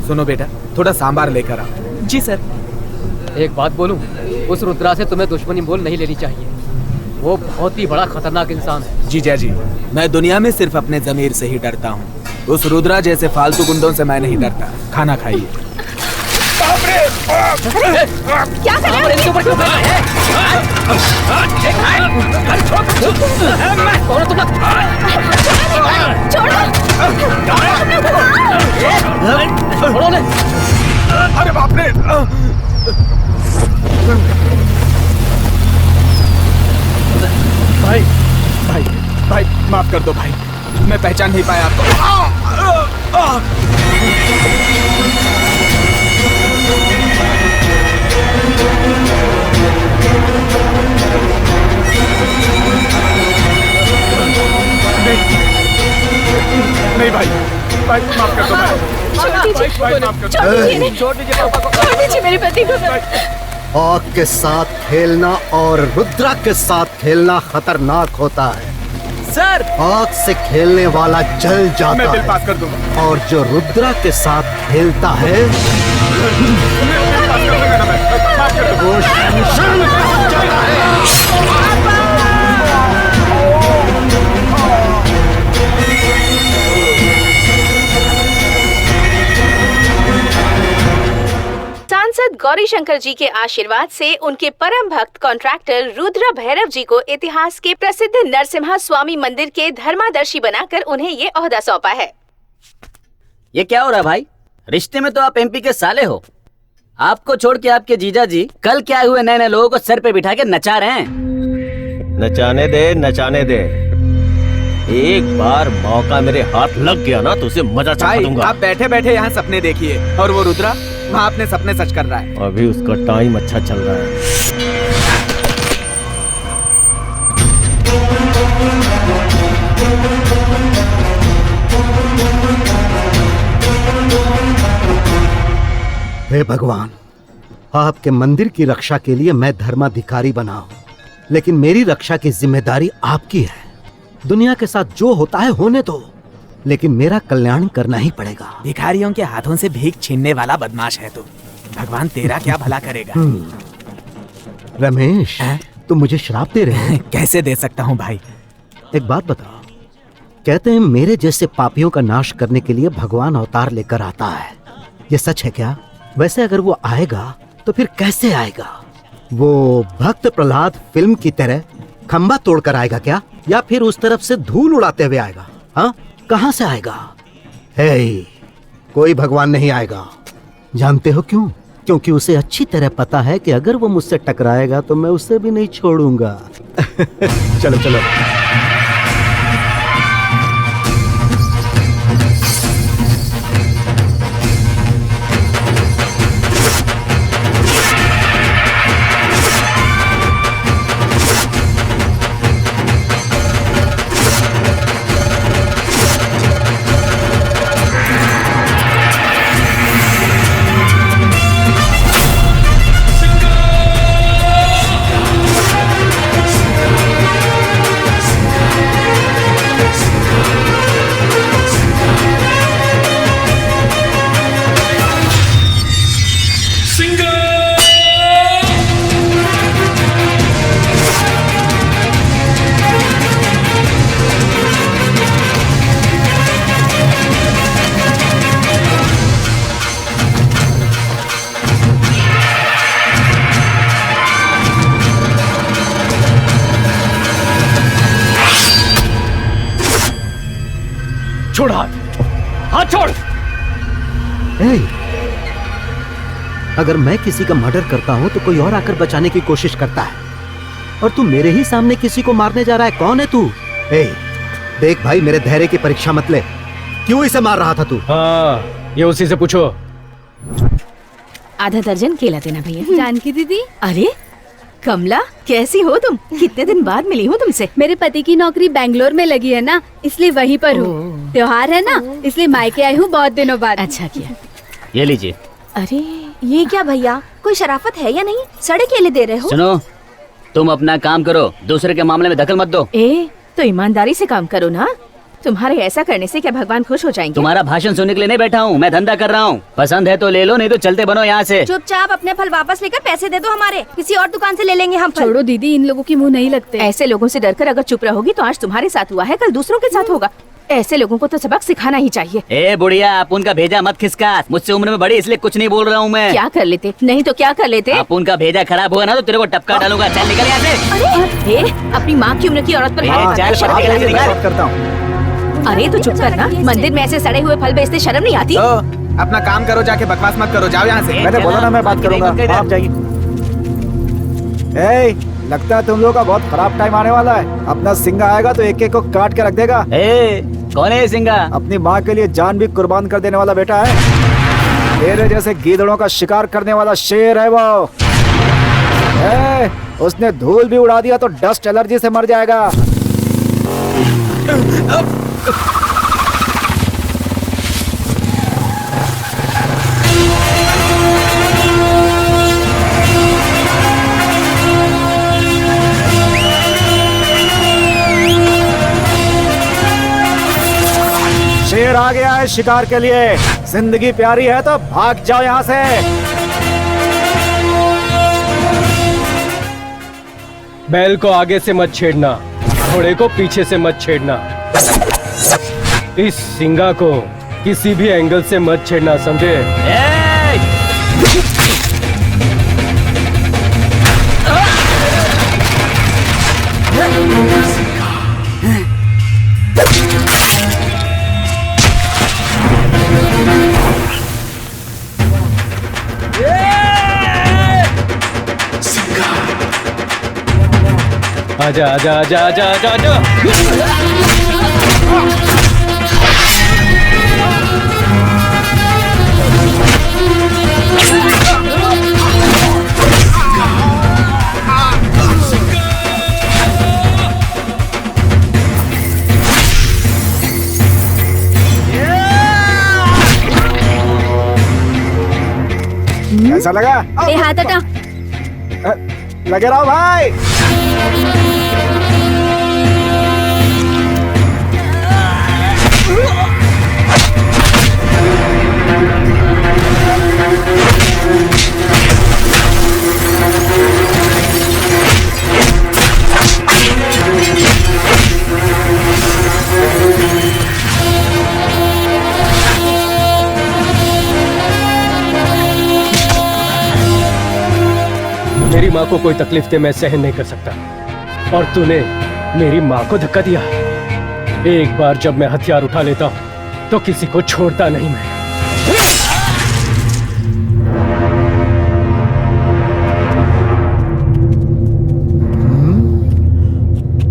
सुनो बेटा, थोड़ा सांबार लेकर आओ। जी सर। एक बात बोलूं, उस रुद्रा से तुम्हें दुश्मनी मोल नहीं लेनी चाहिए। वो बहुत ही बड़ा खतरनाक इंसान है। जीजा जी, मैं दुनिया में सिर्फ अपने जमीर से ही डरता हूँ। उस रुद्रा जैसे फालतू गुंडों से मैं नहीं डरता। खाना खाइए। क्या कर रहे हो? इनके ऊपर क्यों बैठे हैं? कौन हो तुम लोग? छोड़ो ने। अरे बाप रे! भाई भाई भाई माफ कर दो भाई, मैं पहचान नहीं पाया आपको। नहीं भाई, भाई माफ कर दो भाई, छोड़ दीजिए मेरे पति को। आग के साथ खेलना और रुद्रा के साथ खेलना खतरनाक होता है सर। आग से खेलने वाला जल जाता मैं बिल है पास कर दूंगा। और जो रुद्रा के साथ खेलता है वो शमशान में पहुंच जाता है। सांसद गौरी शंकर जी के आशीर्वाद से उनके परम भक्त कॉन्ट्रैक्टर रुद्र भैरव जी को इतिहास के प्रसिद्ध नरसिम्हा स्वामी मंदिर के धर्मादर्शी बनाकर उन्हें ये ओहदा सौंपा है। ये क्या हो रहा है भाई? रिश्ते में तो आप एमपी के साले हो। आपको छोड़ के आपके जीजा जी कल क्या हुए नए नए लोगों को सर पे बिठा के नचा रहे हैं। नचाने दे, नचाने दे। एक बार मौका मेरे हाथ लग गया ना तो उसे मजा चखा दूंगा। आप बैठे बैठे यहाँ सपने देखिए और वो रुद्रा वहाँ अपने सपने सच कर रहा है। अभी उसका टाइम अच्छा चल रहा है। हे भगवान, आपके मंदिर की रक्षा के लिए मैं धर्माधिकारी बना हूँ, लेकिन मेरी रक्षा की जिम्मेदारी आपकी है। दुनिया के साथ जो होता है होने दो, लेकिन मेरा कल्याण करना ही पड़ेगा। भिखारियों के हाथों से भीख छीनने वाला बदमाश है तू। भगवान तेरा क्या भला करेगा। रमेश, तुम मुझे श्राप दे रहे हो? कैसे दे सकता हूँ भाई। एक बात बताओ, कहते हैं मेरे जैसे पापियों का नाश करने के लिए भगवान अवतार लेकर आता है, ये सच है क्या? वैसे अगर वो आएगा तो फिर कैसे आएगा? वो भक्त प्रहलाद फिल्म की तरह खंबा तोड़कर आएगा क्या, या फिर उस तरफ से धूल उड़ाते हुए आएगा? हाँ, कहाँ से आएगा? हे, कोई भगवान नहीं आएगा। जानते हो क्यों? क्योंकि उसे अच्छी तरह पता है कि अगर वो मुझसे टकराएगा तो मैं उसे भी नहीं छोड़ूंगा। चलो चलो। छोड़ हाथ, हाथ छोड़। अगर मैं किसी का मर्डर करता हूँ तो कोई और आकर बचाने की कोशिश करता है, और तू मेरे ही सामने किसी को मारने जा रहा है। कौन है तू? देख भाई, मेरे धैर्य की परीक्षा मत ले। क्यों इसे मार रहा था तू? हाँ, ये उसी से पूछो। आधा दर्जन केला देना भैया। जानकी दीदी। अरे कमला, कैसी हो तुम? कितने दिन बाद मिली हूँ तुमसे। मेरे पति की नौकरी बेंगलोर में लगी है ना, इसलिए वहीं पर हूँ। त्योहार है ना, इसलिए मायके आई हूँ बहुत दिनों बाद। अच्छा किया। ये लीजिए। अरे ये क्या भैया, कोई शराफत है या नहीं? सड़े केले दे रहे हो? सुनो, तुम अपना काम करो, दूसरे के मामले में दखल मत दो। तो ईमानदारी से काम करो ना। तुम्हारे ऐसा करने से क्या भगवान खुश हो जाएंगे? तुम्हारा भाषण सुनने के लिए नहीं बैठा हूँ, मैं धंधा कर रहा हूँ। पसंद है तो ले लो, नहीं तो चलते बनो यहाँ से। चुपचाप अपने फल वापस लेकर पैसे दे दो हमारे, किसी और दुकान से ले लेंगे हम फल। छोड़ो दीदी, इन लोगों की मुंह नहीं लगते। ऐसे लोगों से डरकर अगर चुप रहोगी तो आज तुम्हारे साथ हुआ है, कल दूसरों के साथ होगा। ऐसे लोगों को तो सबक सिखाना ही चाहिए। ए बुढ़िया, आप उनका भेजा मत खिसका। मुझसे उम्र में बड़ी इसलिए कुछ नहीं बोल रहा हूँ मैं। क्या कर लेते? नहीं तो क्या कर लेते? आप उनका भेजा खराब हुआ ना तो तेरे को टपका डालूंगा। चल निकल यहाँ से। अरे अपनी माँ की उम्र की औरत पर हाथ चल, शर्म नहीं बात आती? बात करता हूँ। अरे तो चुप करना, मंदिर में ऐसे सड़े हुए फल बेचते शर्म नहीं आती? अपना काम करो, जाके बकवास मत करो, जाओ यहाँ से। मैंने बोला ना मैं बात करूंगा, आप जाइए। लगता है तुम लोगों का बहुत खराब टाइम आने वाला है। अपना सिंगा आएगा तो एक एक को काट के रख देगा। कौन है ये सिंगा? अपनी माँ के लिए जान भी कुर्बान कर देने वाला बेटा है। तेरे जैसे गीदड़ों का शिकार करने वाला शेर है वो। उसने धूल भी उड़ा दिया तो डस्ट एलर्जी से मर जाएगा। शेर आ गया है शिकार के लिए। जिंदगी प्यारी है तो भाग जाओ यहाँ से। बैल को आगे से मत छेड़ना, घोड़े को पीछे से मत छेड़ना। इस सिंगा को किसी भी एंगल से मत छेड़ना, समझे? आजा आजा आजा आजा आजा आजा। कैसा लगा? हाथ हटा। लगे रहो भाई। मेरी माँ को कोई तकलीफ दे मैं सहन नहीं कर सकता, और तूने मेरी माँ को धक्का दिया। एक बार जब मैं हथियार उठा लेता हूँ तो किसी को छोड़ता नहीं मैं।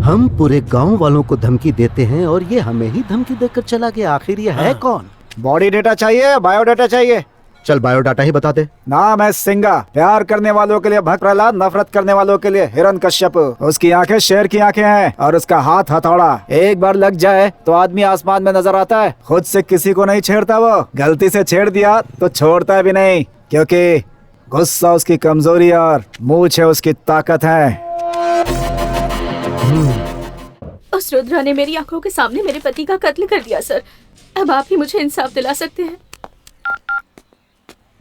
हम पूरे गांव वालों को धमकी देते हैं और ये हमें ही धमकी देकर चला गया। आखिर ये है कौन? बॉडी डेटा चाहिए, बायोडाटा चाहिए? चल बायोडाटा ही बता दे। नाम है सिंगा। प्यार करने वालों के लिए भक्त प्रहलाद, नफरत करने वालों के लिए हिरण्यकश्यप। उसकी आंखें शेर की आंखें हैं और उसका हाथ हथौड़ा। एक बार लग जाए तो आदमी आसमान में नजर आता है। खुद से किसी को नहीं छेड़ता वो, गलती से छेड़ दिया तो छोड़ता भी नहीं, क्योंकि गुस्सा उसकी कमजोरी और मूंछ है उसकी ताकत है। उस रुद्रा ने मेरी आंखों के सामने मेरे पति का कत्ल कर दिया सर। अब आप ही मुझे इंसाफ दिला सकते हैं।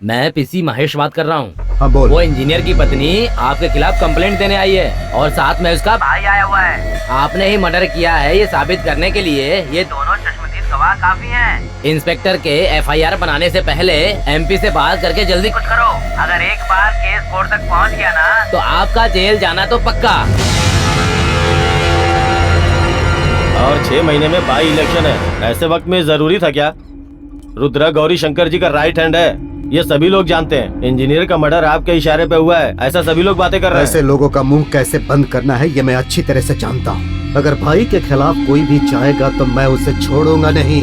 मैं पीसी महेश बात कर रहा हूँ। हाँ बोल। वो इंजीनियर की पत्नी आपके खिलाफ कंप्लेंट देने आई है और साथ में उसका भाई आया हुआ है। आपने ही मर्डर किया है ये साबित करने के लिए ये दोनों चश्मदीद गवाह काफी हैं। इंस्पेक्टर के एफआईआर बनाने से पहले एमपी से बात करके जल्दी कुछ करो। अगर एक बार केस कोर्ट तक पहुँच गया ना तो आपका जेल जाना तो पक्का। और 6 महीने में बाई इलेक्शन है, ऐसे वक्त में जरूरी था क्या? रुद्रा गौरी शंकर जी का राइट हैंड है, ये सभी लोग जानते हैं। इंजीनियर का मर्डर आपके इशारे पे हुआ है, ऐसा सभी लोग बातें कर रहे हैं। ऐसे लोगों का मुंह कैसे बंद करना है ये मैं अच्छी तरह से जानता हूँ। अगर भाई के खिलाफ कोई भी जाएगा तो मैं उसे छोड़ूंगा नहीं,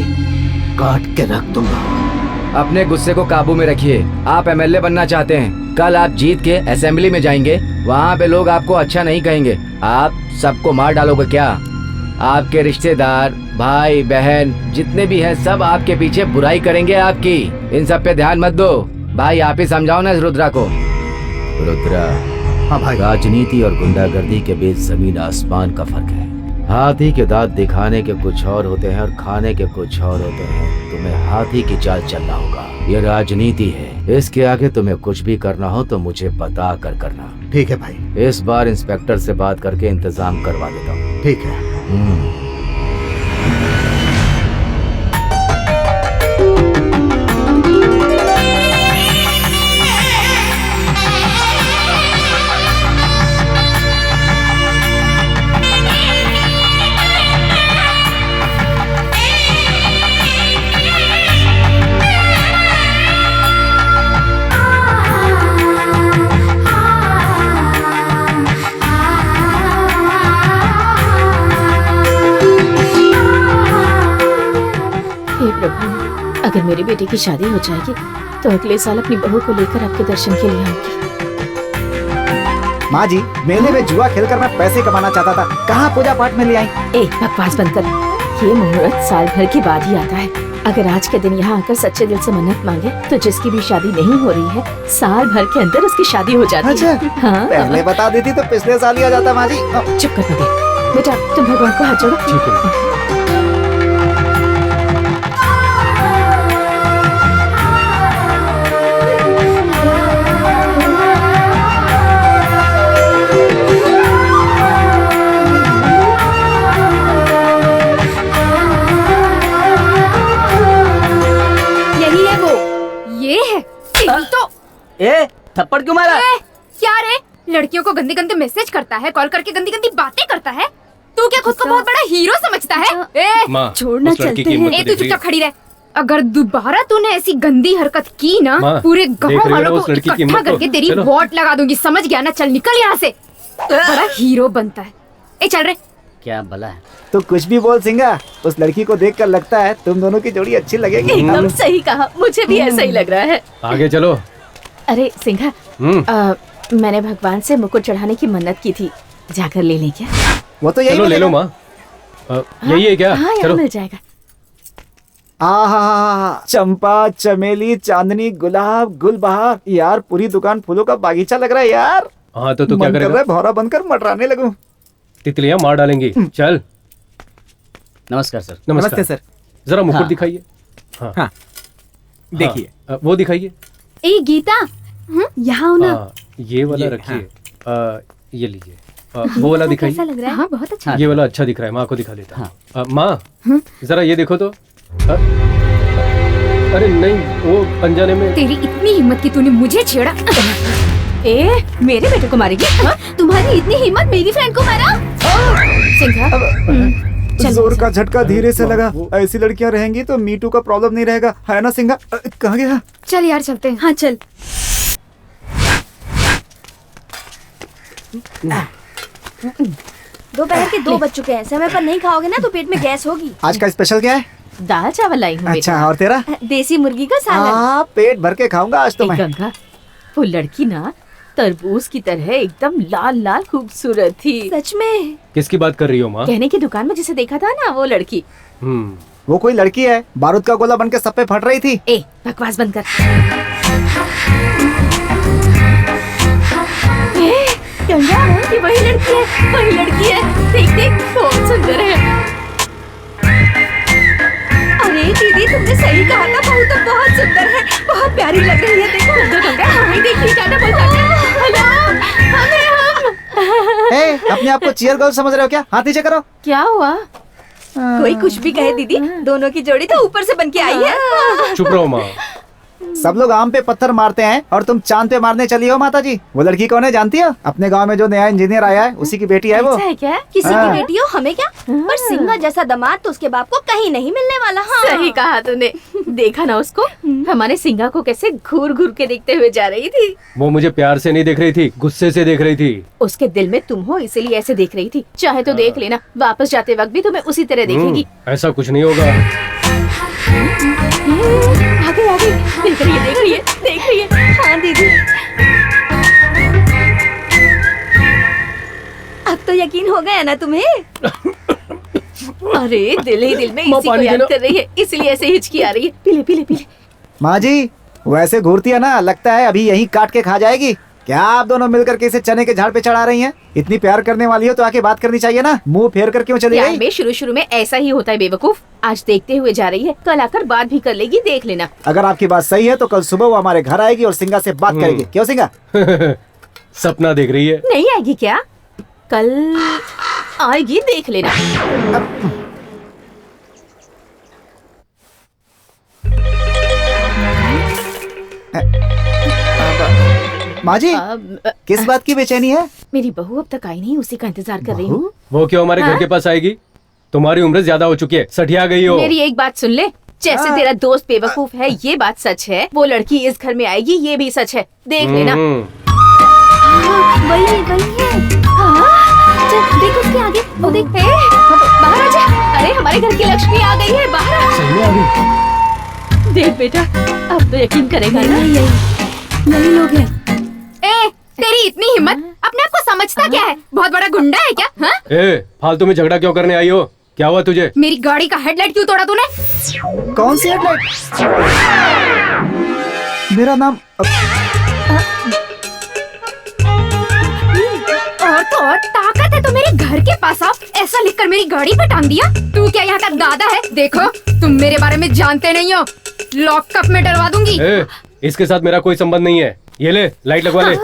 काट के रख दूंगा। अपने गुस्से को काबू में रखिए। आप एमएलए बनना चाहते हैं, कल आप जीत के असेंबली में जाएंगे, वहाँ पे लोग आपको अच्छा नहीं कहेंगे। आप सबको मार डालोगे क्या? आपके रिश्तेदार, भाई बहन जितने भी हैं सब आपके पीछे बुराई करेंगे आपकी। इन सब पे ध्यान मत दो। भाई आप ही समझाओ ना इस रुद्रा को। रुद्रा, हाँ भाई। राजनीति और गुंडागर्दी के बीच जमीन आसमान का फर्क है। हाथी के दांत दिखाने के कुछ और होते हैं और खाने के कुछ और होते हैं। तुम्हें हाथी की चाल चलना होगा। ये राजनीति है, इसके आगे तुम्हें कुछ भी करना हो तो मुझे बता कर करना। ठीक है भाई। इस बार इंस्पेक्टर से बात करके इंतजाम करवा देता हूँ। ठीक है। अगर मेरे बेटे की शादी हो जाएगी तो अगले साल अपनी बहू को लेकर आपके दर्शन के लिए आऊंगी। माँ जी, मेले में जुआ खेलकर मैं पैसे कमाना चाहता था, कहाँ पूजा पाठ में ले आई? बकवास बंद कर। ये मुहूर्त साल भर के बाद ही आता है। अगर आज के दिन यहाँ आकर सच्चे दिल से मन्नत मांगे तो जिसकी भी शादी नहीं हो रही है, साल भर के अंदर उसकी शादी हो जाती है। हाँ, पहले बता देती तो पिछले साल ही आ जाता। माँ जी चुप कर मगे। बेटा तुम भगवान को हाथ जोड़ो। ठीक है। थप्पड़ क्यों मारा? क्या रे, लड़कियों को गंदी गंदी मैसेज करता है, कॉल करके गंदी गंदी बातें करता है। तू क्या खुद को बहुत बड़ा हीरो समझता है? छोड़ना चलते हैं। तू चुपचाप खड़ी रह। अगर दोबारा तूने ऐसी गंदी हरकत की ना, पूरे गांव वालों को इकट्ठा करके तेरी वोट लगा दूंगी, समझ गया ना? चल निकल यहाँ से। बड़ा हीरो बनता है। चल रे। क्या भला है? तो कुछ भी बोल सिंगा, उस लड़की को देखकर लगता है तुम दोनों की जोड़ी अच्छी लगेगी। एकदम सही कहा, मुझे भी ऐसा ही लग रहा है। आगे चलो। अरे सिंघा, मैंने भगवान से मुकुट चढ़ाने की मन्नत की थी, जाकर ले लें क्या? वो तो यही ले लो माँ। यही है क्या? हाँ, चलो मिल जाएगा। चंपा, चमेली, चांदनी, गुलाब, गुलबहार, यार पूरी दुकान फूलों का बागीचा लग रहा है यार। हाँ तो क्या करेगा? भौरा बनकर मटराने लगूं। तितलियां मार डालेंगी। चल। नमस्कार सर। नमस्ते सर। जरा मुकुट दिखाइए। हाँ देखिए। वो दिखाइए। ए गीता, यहाँ ना। ये वाला रखिए। ये लीजिए। वो वाला दिखाइए। कैसा लग रहा है? हाँ, बहुत अच्छा। ये वाला अच्छा दिख रहा है, माँ को दिखा देता हूँ। माँ जरा ये देखो तो। अरे नहीं, वो अनजाने में। तेरी इतनी हिम्मत की तूने मुझे छेड़ा? मेरे बेटे को मारेगी? तुम्हारी इतनी हिम्मत मेरी फ्रेंड को मारा? सिंघा, जोर का झटका धीरे से लगा। ऐसी लड़कियां रहेंगी तो मीटू का प्रॉब्लम नहीं रहेगा, है ना सिंघा? कहाँ गया? चल यार चलते हैं। हाँ चल। दोपहर के 2 बज चुके हैं। समय पर नहीं खाओगे ना तो पेट में गैस होगी। आज का स्पेशल क्या है? दाल चावल लाई हूँ। अच्छा, और तेरा? देसी मुर्गी का सालन। पेट भर के खाऊंगा आज तो मैं। गंगा, वो लड़की ना तरबूज की तरह एकदम लाल लाल खूबसूरत थी। सच में? किसकी बात कर रही हो माँ? कहने की दुकान में जिसे देखा था ना, वो लड़की। वो कोई लड़की है, बारूद का गोला बनके सब पे फट रही थी। बकवास बंद कर। गंगा, ये वही लड़की है, वही लड़की है। देख देख, बहुत सुंदर है। अरे दीदी, तुमने सही कहा था, बहू तो बहुत सुंदर है, बहुत प्यारी लग रही है। देखो गंगा, हमें देखिए, टाटा बोल टाटा। अपने आप को चीयर गर्ल समझ रहे हो क्या? हाथ नीचे करो। क्या हुआ? कोई कुछ भी कहे दीदी, दोनों की जोड़ी तो ऊपर से बन के आई है। चुप रहो माँ। सब लोग आम पे पत्थर मारते हैं और तुम चांद पे मारने चली हो माता जी। वो लड़की कौन है जानती हो? अपने गांव में जो नया इंजीनियर आया है उसी की बेटी है वो। ऐसा है क्या? किसी की बेटी हो, हमें क्या? पर सिंघा जैसा दामाद तो उसके बाप को कहीं नहीं मिलने वाला। हाँ। सही कहा तूने। देखा ना उसको, हमारे सिंघा को कैसे घूर घूर के देखते हुए जा रही थी। वो मुझे प्यार से नहीं देख रही थी, गुस्से से देख रही थी। उसके दिल में तुम हो, इसीलिए ऐसे देख रही थी। चाहे तो देख लेना, वापस जाते वक्त भी तुम्हें उसी तरह देखेगी। ऐसा कुछ नहीं होगा। आगे आगे, देख रही है, देख रही है, देख रही है। हाँ दीदी, अब तो यकीन हो गया ना तुम्हें? अरे दिल ही दिल में इसी को याद कर रही है, इसलिए ऐसे हिचकी आ रही है। पीले पीले पीले। माँ जी, वैसे घूरती है ना, लगता है अभी यहीं काट के खा जाएगी। क्या आप दोनों मिलकर के इसे चने के झाड़ पे चढ़ा रही हैं? इतनी प्यार करने वाली हो तो आके बात करनी चाहिए ना, मुंह फेर कर क्यों चली प्यार गई? में शुरू में ऐसा ही होता है बेवकूफ। आज देखते हुए जा रही है, कल आकर बात भी कर लेगी, देख लेना। अगर आपकी बात सही है तो कल सुबह वो हमारे घर आएगी और सिंगा से बात करेगी। क्यों सिंगा? सपना देख रही है? नहीं आएगी क्या? कल आएगी, देख लेना। माँ जी, किस बात की बेचैनी है? मेरी बहू अब तक आई नहीं, उसी का इंतजार कर रही हूँ। वो क्यों हमारे घर के पास आएगी? तुम्हारी उम्र ज्यादा हो चुकी है, सठिया गई हो। मेरी एक बात सुन ले, जैसे तेरा दोस्त बेवकूफ है ये बात सच है, वो लड़की इस घर में आएगी ये भी सच है, देख लेना। वही है। चल देख उसके आगे, वो देख। बाहर आ जा। अरे हमारे घर की लक्ष्मी आ गई है, बाहर आ। सही में आ गई? देख बेटा, अब तो यकीन करेगा ना। यही लोग हैं। ए, तेरी इतनी हिम्मत, अपने आप को समझता क्या है? बहुत बड़ा गुंडा है क्या? हाँ? ए, फालतू में झगड़ा क्यों करने आई हो? क्या हुआ तुझे? मेरी गाड़ी का हेडलाइट क्यों तोड़ा तूने? कौन सी हेडलाइट? मेरा नाम और तो और ताकत है तो मेरे घर के पास आओ, ऐसा लिखकर मेरी गाड़ी पे टांग दिया। तू क्या यहाँ का दादा है? देखो तुम मेरे बारे में जानते नहीं हो, लॉकअप में डलवा दूंगी। ए, इसके साथ मेरा कोई संबंध नहीं है। ये ले, लाइट लगवा ले।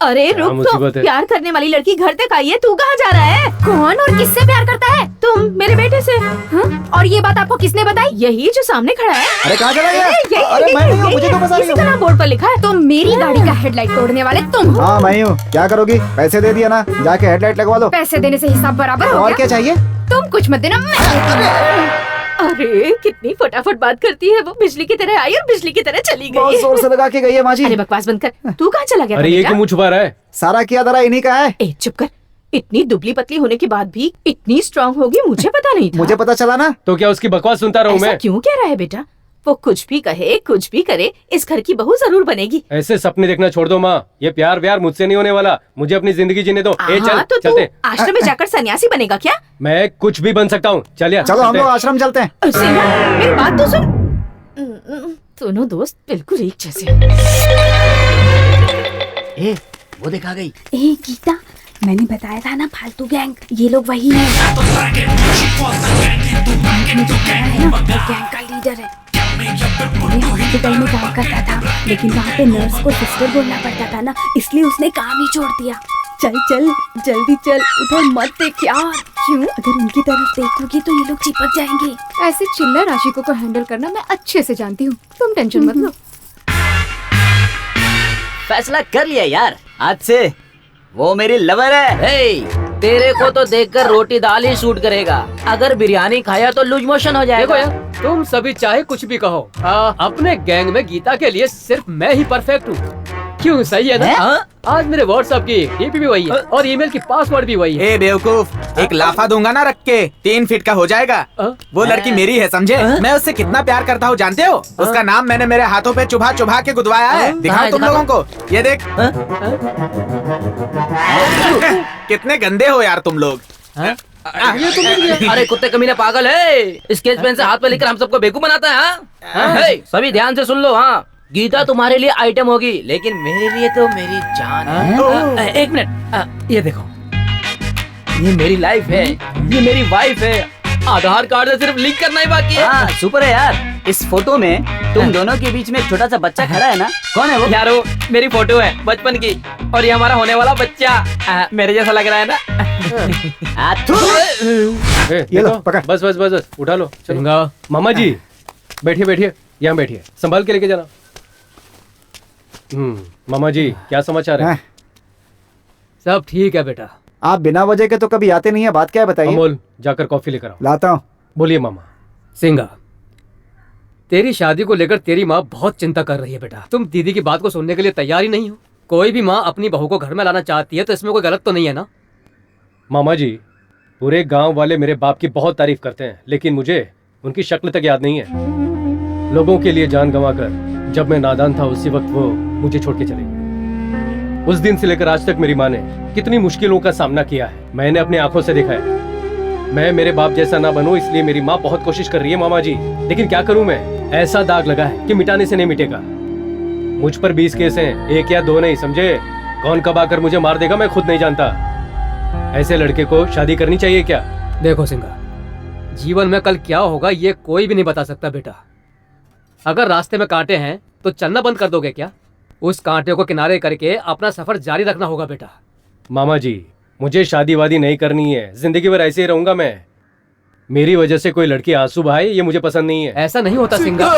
अरे रुक तो, प्यार करने वाली लड़की घर तक आई है, तू कहाँ जा रहा है? कौन और किससे प्यार करता है? तुम मेरे बेटे से। हाँ? और ये बात आपको किसने बताई? यही जो सामने खड़ा है। अरे कहाँ चला गया? अरे मैं नहीं हूँ, मुझे तो बता रही इसी का नाम बोर्ड पर लिखा है। तो मेरी गाड़ी का हेडलाइट तोड़ने वाले तुम हो? हाँ मैं हूँ। क्या करोगी? पैसे दे दिया ना, जाके हेडलाइट लगवा लो। पैसे देने से हिसाब बराबर हो और गया? क्या चाहिए? तुम कुछ मत देना, मैं अरे कितनी फटाफट बात करती है वो, बिजली की तरह आई और बिजली की तरह चली बहुत गई। जोर से लगा के गई है माँ जी। अरे बकवास बंद कर, तू कहाँ चला गया? अरे ये क्यों मुँह छुपा रहा है? सारा किया धरा इन्हीं का है। ए चुप कर, इतनी दुबली पतली होने के बाद भी इतनी स्ट्रांग होगी मुझे पता नहीं था। मुझे पता चला ना। तो क्या उसकी बकवास सुनता रहूं मैं? क्यों कह रहा है बेटा? वो कुछ भी कहे कुछ भी करे, इस घर की बहू जरूर बनेगी। ऐसे सपने देखना छोड़ दो माँ, ये प्यार व्यार मुझसे नहीं होने वाला, मुझे अपनी जिंदगी जीने दो। ए, चल, तो तू चलते। आश्रम में जाकर सन्यासी बनेगा क्या? मैं कुछ भी बन सकता हूँ, चलिए चलो हम लोग आश्रम चलते हैं। मेरी बात तो सुन। दोनों दोस्त बिल्कुल एक जैसे। ए, वो देखा गई। ए गीता, मैंने बताया था ना फालतू गैंग, ये लोग वही हैं। वो गैंग का लीडर है। पहले हॉस्पिटल में काम करता था, लेकिन वहाँ पे नर्स को सिस्टर बोलना पड़ता था ना, इसलिए उसने काम ही छोड़ दिया। चल चल जल्दी चल, उधर मत देख यार। क्यों? अगर उनकी तरफ देखोगी तो ये लोग चिपक जाएंगे। ऐसे चिल्लर आशिकों को हैंडल करना मैं अच्छे से जानती हूँ, तुम टेंशन मत लो। फैसला कर लिया यार, आज से वो मेरी लवर है। हे, तेरे को तो देखकर रोटी दाल ही शूट करेगा, अगर बिरयानी खाया तो लूज मोशन हो जाएगा। देखो यार, तुम सभी चाहे कुछ भी कहो, अपने गैंग में गीता के लिए सिर्फ मैं ही परफेक्ट हूँ। क्यों, सही है ना? आज मेरे व्हाट्सएप की डीपी भी वही है और ईमेल की पासवर्ड भी वही है। ए बेवकूफ, एक लाफा दूंगा ना रख के, 3 फीट का हो जाएगा। वो लड़की मेरी है, समझे? मैं उससे कितना प्यार करता हूँ जानते हो? उसका नाम मैंने मेरे हाथों पे चुभा चुभा के गुदवाया है। दिखाओ तुम लोगों को, ये देख। कितने गंदे हो यार तुम लोग। अरे कुत्ते कमीने पागल है, स्केच पेन से हाथ पे लेकर हम सबको बेवकूफ बनाता है। हाँ? सभी ध्यान से सुन लो। हाँ, गीता तुम्हारे लिए आइटम होगी, लेकिन मेरे लिए तो मेरी जान है। एक मिनट, ये देखो, ये मेरी लाइफ है, ये मेरी वाइफ है। आधार कार्ड से सिर्फ लिंक करना ही बाकी है। हाँ सुपर है यार। इस फोटो में तुम दोनों के बीच में एक छोटा सा बच्चा खड़ा है ना, कौन है वो? यार वो मेरी फोटो है बचपन की, और ये हमारा होने वाला बच्चा मेरे जैसा लग रहा है ना। ये लो पकड़। बस बस बस बस, उठा लो। चलो मामा जी, बैठिए बैठिए, यहाँ बैठिए, संभाल के लेके जाना। मामा जी, क्या समाचार है? सब ठीक है बेटा। आप बिना वजह के तो कभी आते नहीं है, बात क्या है बताइए? अमोल, जाकर कॉफी लेकर आओ। लाता हूँ। बोलिए मामा। सिंगा, तेरी शादी को लेकर तेरी माँ बहुत चिंता कर रही है बेटा। तुम दीदी की बात को सुनने के लिए तैयार ही नहीं हो। कोई भी माँ अपनी बहू को घर में लाना चाहती है तो इसमें कोई गलत तो नहीं है ना? मामा जी, पूरे गांव वाले मेरे बाप की बहुत तारीफ करते हैं, लेकिन मुझे उनकी शक्ल तक याद नहीं है। लोगों के लिए जान गंवाकर जब मैं नादान था, उसी वक्त वो मुझे छोड़ के चले गए। उस दिन से लेकर आज तक मेरी माँ ने कितनी मुश्किलों का सामना किया है, मैंने अपनी आंखों से देखा है। मैं मेरे बाप जैसा ना बनूं, इसलिए मेरी माँ बहुत कोशिश कर रही है मामा जी, लेकिन क्या करूं मैं? ऐसा दाग लगा है कि मिटाने से नहीं मिटेगा। मुझ पर 20 केस हैं, एक या दो नहीं, समझे? कौन कब आकर मुझे मार देगा मैं खुद नहीं जानता। ऐसे लड़के को शादी करनी चाहिए क्या? देखो सिंगा, जीवन में कल क्या होगा ये कोई भी नहीं बता सकता बेटा। अगर रास्ते में कांटे हैं तो चलना बंद कर दोगे क्या? उस कांटे को किनारे करके अपना सफर जारी रखना होगा बेटा। मामा जी, मुझे शादी वादी नहीं करनी है, जिंदगी भर ऐसे ही रहूंगा मैं। मेरी वजह से कोई लड़की आंसू बहाए ये मुझे पसंद नहीं है। ऐसा नहीं होता सिंगा।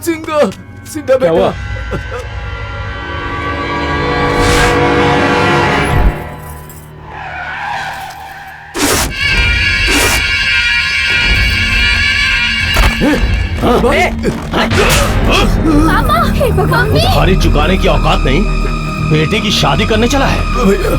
सिंगा, सिंगा क्या हुआ? मामा, हे भगवान। उधारी चुकाने की औकात नहीं, बेटे की शादी करने चला है। भैया,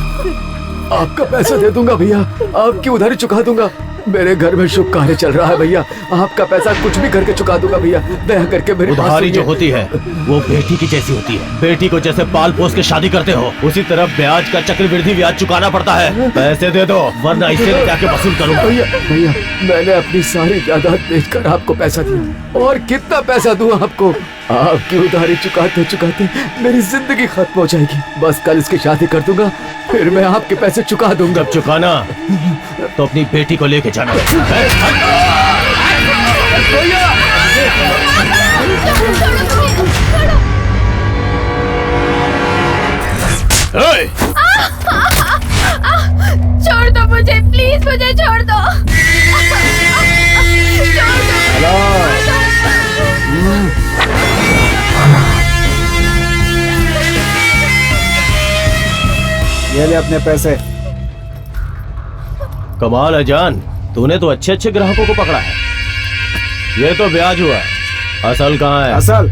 आपका पैसा दे दूंगा भैया, आपकी उधारी चुका दूंगा। मेरे घर में शुभ कार्य चल रहा है भैया, आपका पैसा कुछ भी करके चुका दूंगा भैया, दया करके मेरे पास उधारी जो होती है वो बेटी की जैसी होती है। बेटी को जैसे पाल पोस के शादी करते हो उसी तरह ब्याज का चक्रवृद्धि ब्याज चुकाना पड़ता है। पैसे दे दो वरना इसे ले जाके वसूल करूंगा। भैया भैया, मैंने अपनी सारी जायदाद बेचकर आपको पैसा दिया, और कितना पैसा दूं आपको? आपकी उधारी चुकाते चुकाते मेरी जिंदगी खत्म हो जाएगी। बस कल इसकी शादी कर दूंगा, फिर मैं आपके पैसे चुका दूंगा। जब चुकाना तो अपनी बेटी को लेके जाना। छोड़ दो मुझे, प्लीज मुझे छोड़ दो। ये ले अपने पैसे। कमाल है जान, तूने तो अच्छे अच्छे ग्राहकों को पकड़ा है। ये तो ब्याज हुआ, असल कहाँ है? असल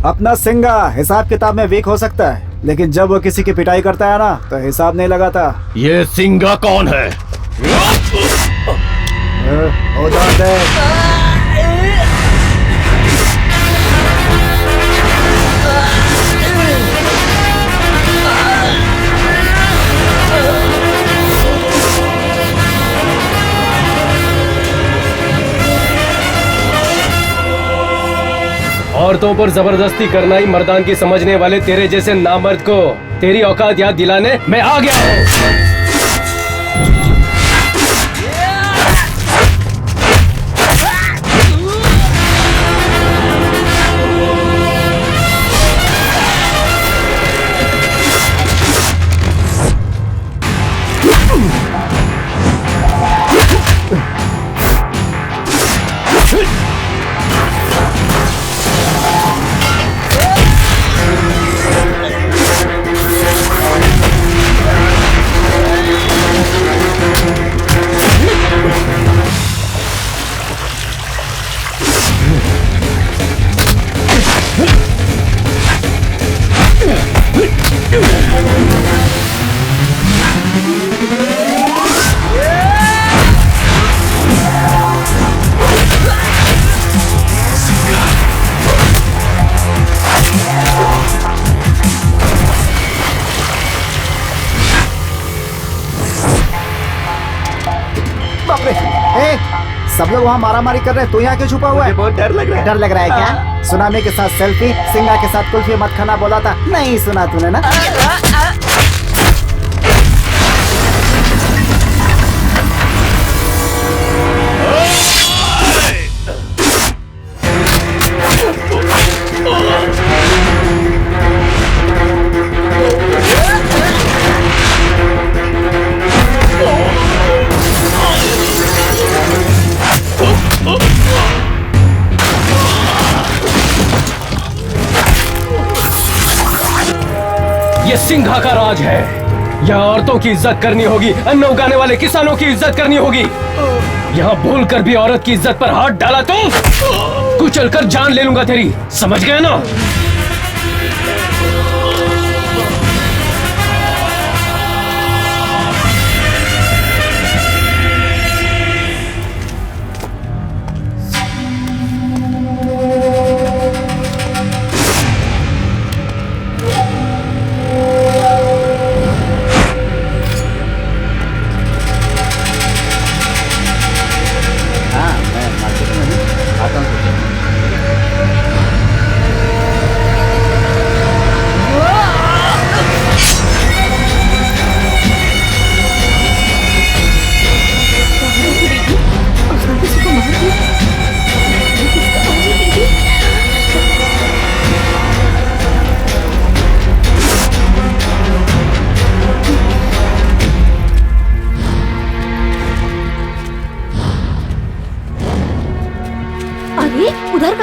अपना सिंगा हिसाब किताब में वीक हो सकता है, लेकिन जब वो किसी की पिटाई करता है ना तो हिसाब नहीं लगाता। ये सिंगा कौन है? उधर देख। औरतों पर जबरदस्ती करना ही मर्दान की समझने वाले तेरे जैसे नामर्द को तेरी औकात याद दिलाने मैं आ गया हूँ। सब लोग वहाँ मारामारी कर रहे हैं, तू यहाँ क्यों छुपा हुआ है? बहुत डर लग रहा है। डर लग रहा है क्या? सुनामी के साथ सेल्फी, सिंगा के साथ कुल्फी मत खाना बोला था, नहीं सुना तूने ना? ये सिंघा का राज है। यहाँ औरतों की इज्जत करनी होगी, अन्न उगाने वाले किसानों की इज्जत करनी होगी। यहाँ भूल कर भी औरत की इज्जत पर हाथ डाला तो कुचल कर जान ले लूंगा तेरी, समझ गए ना?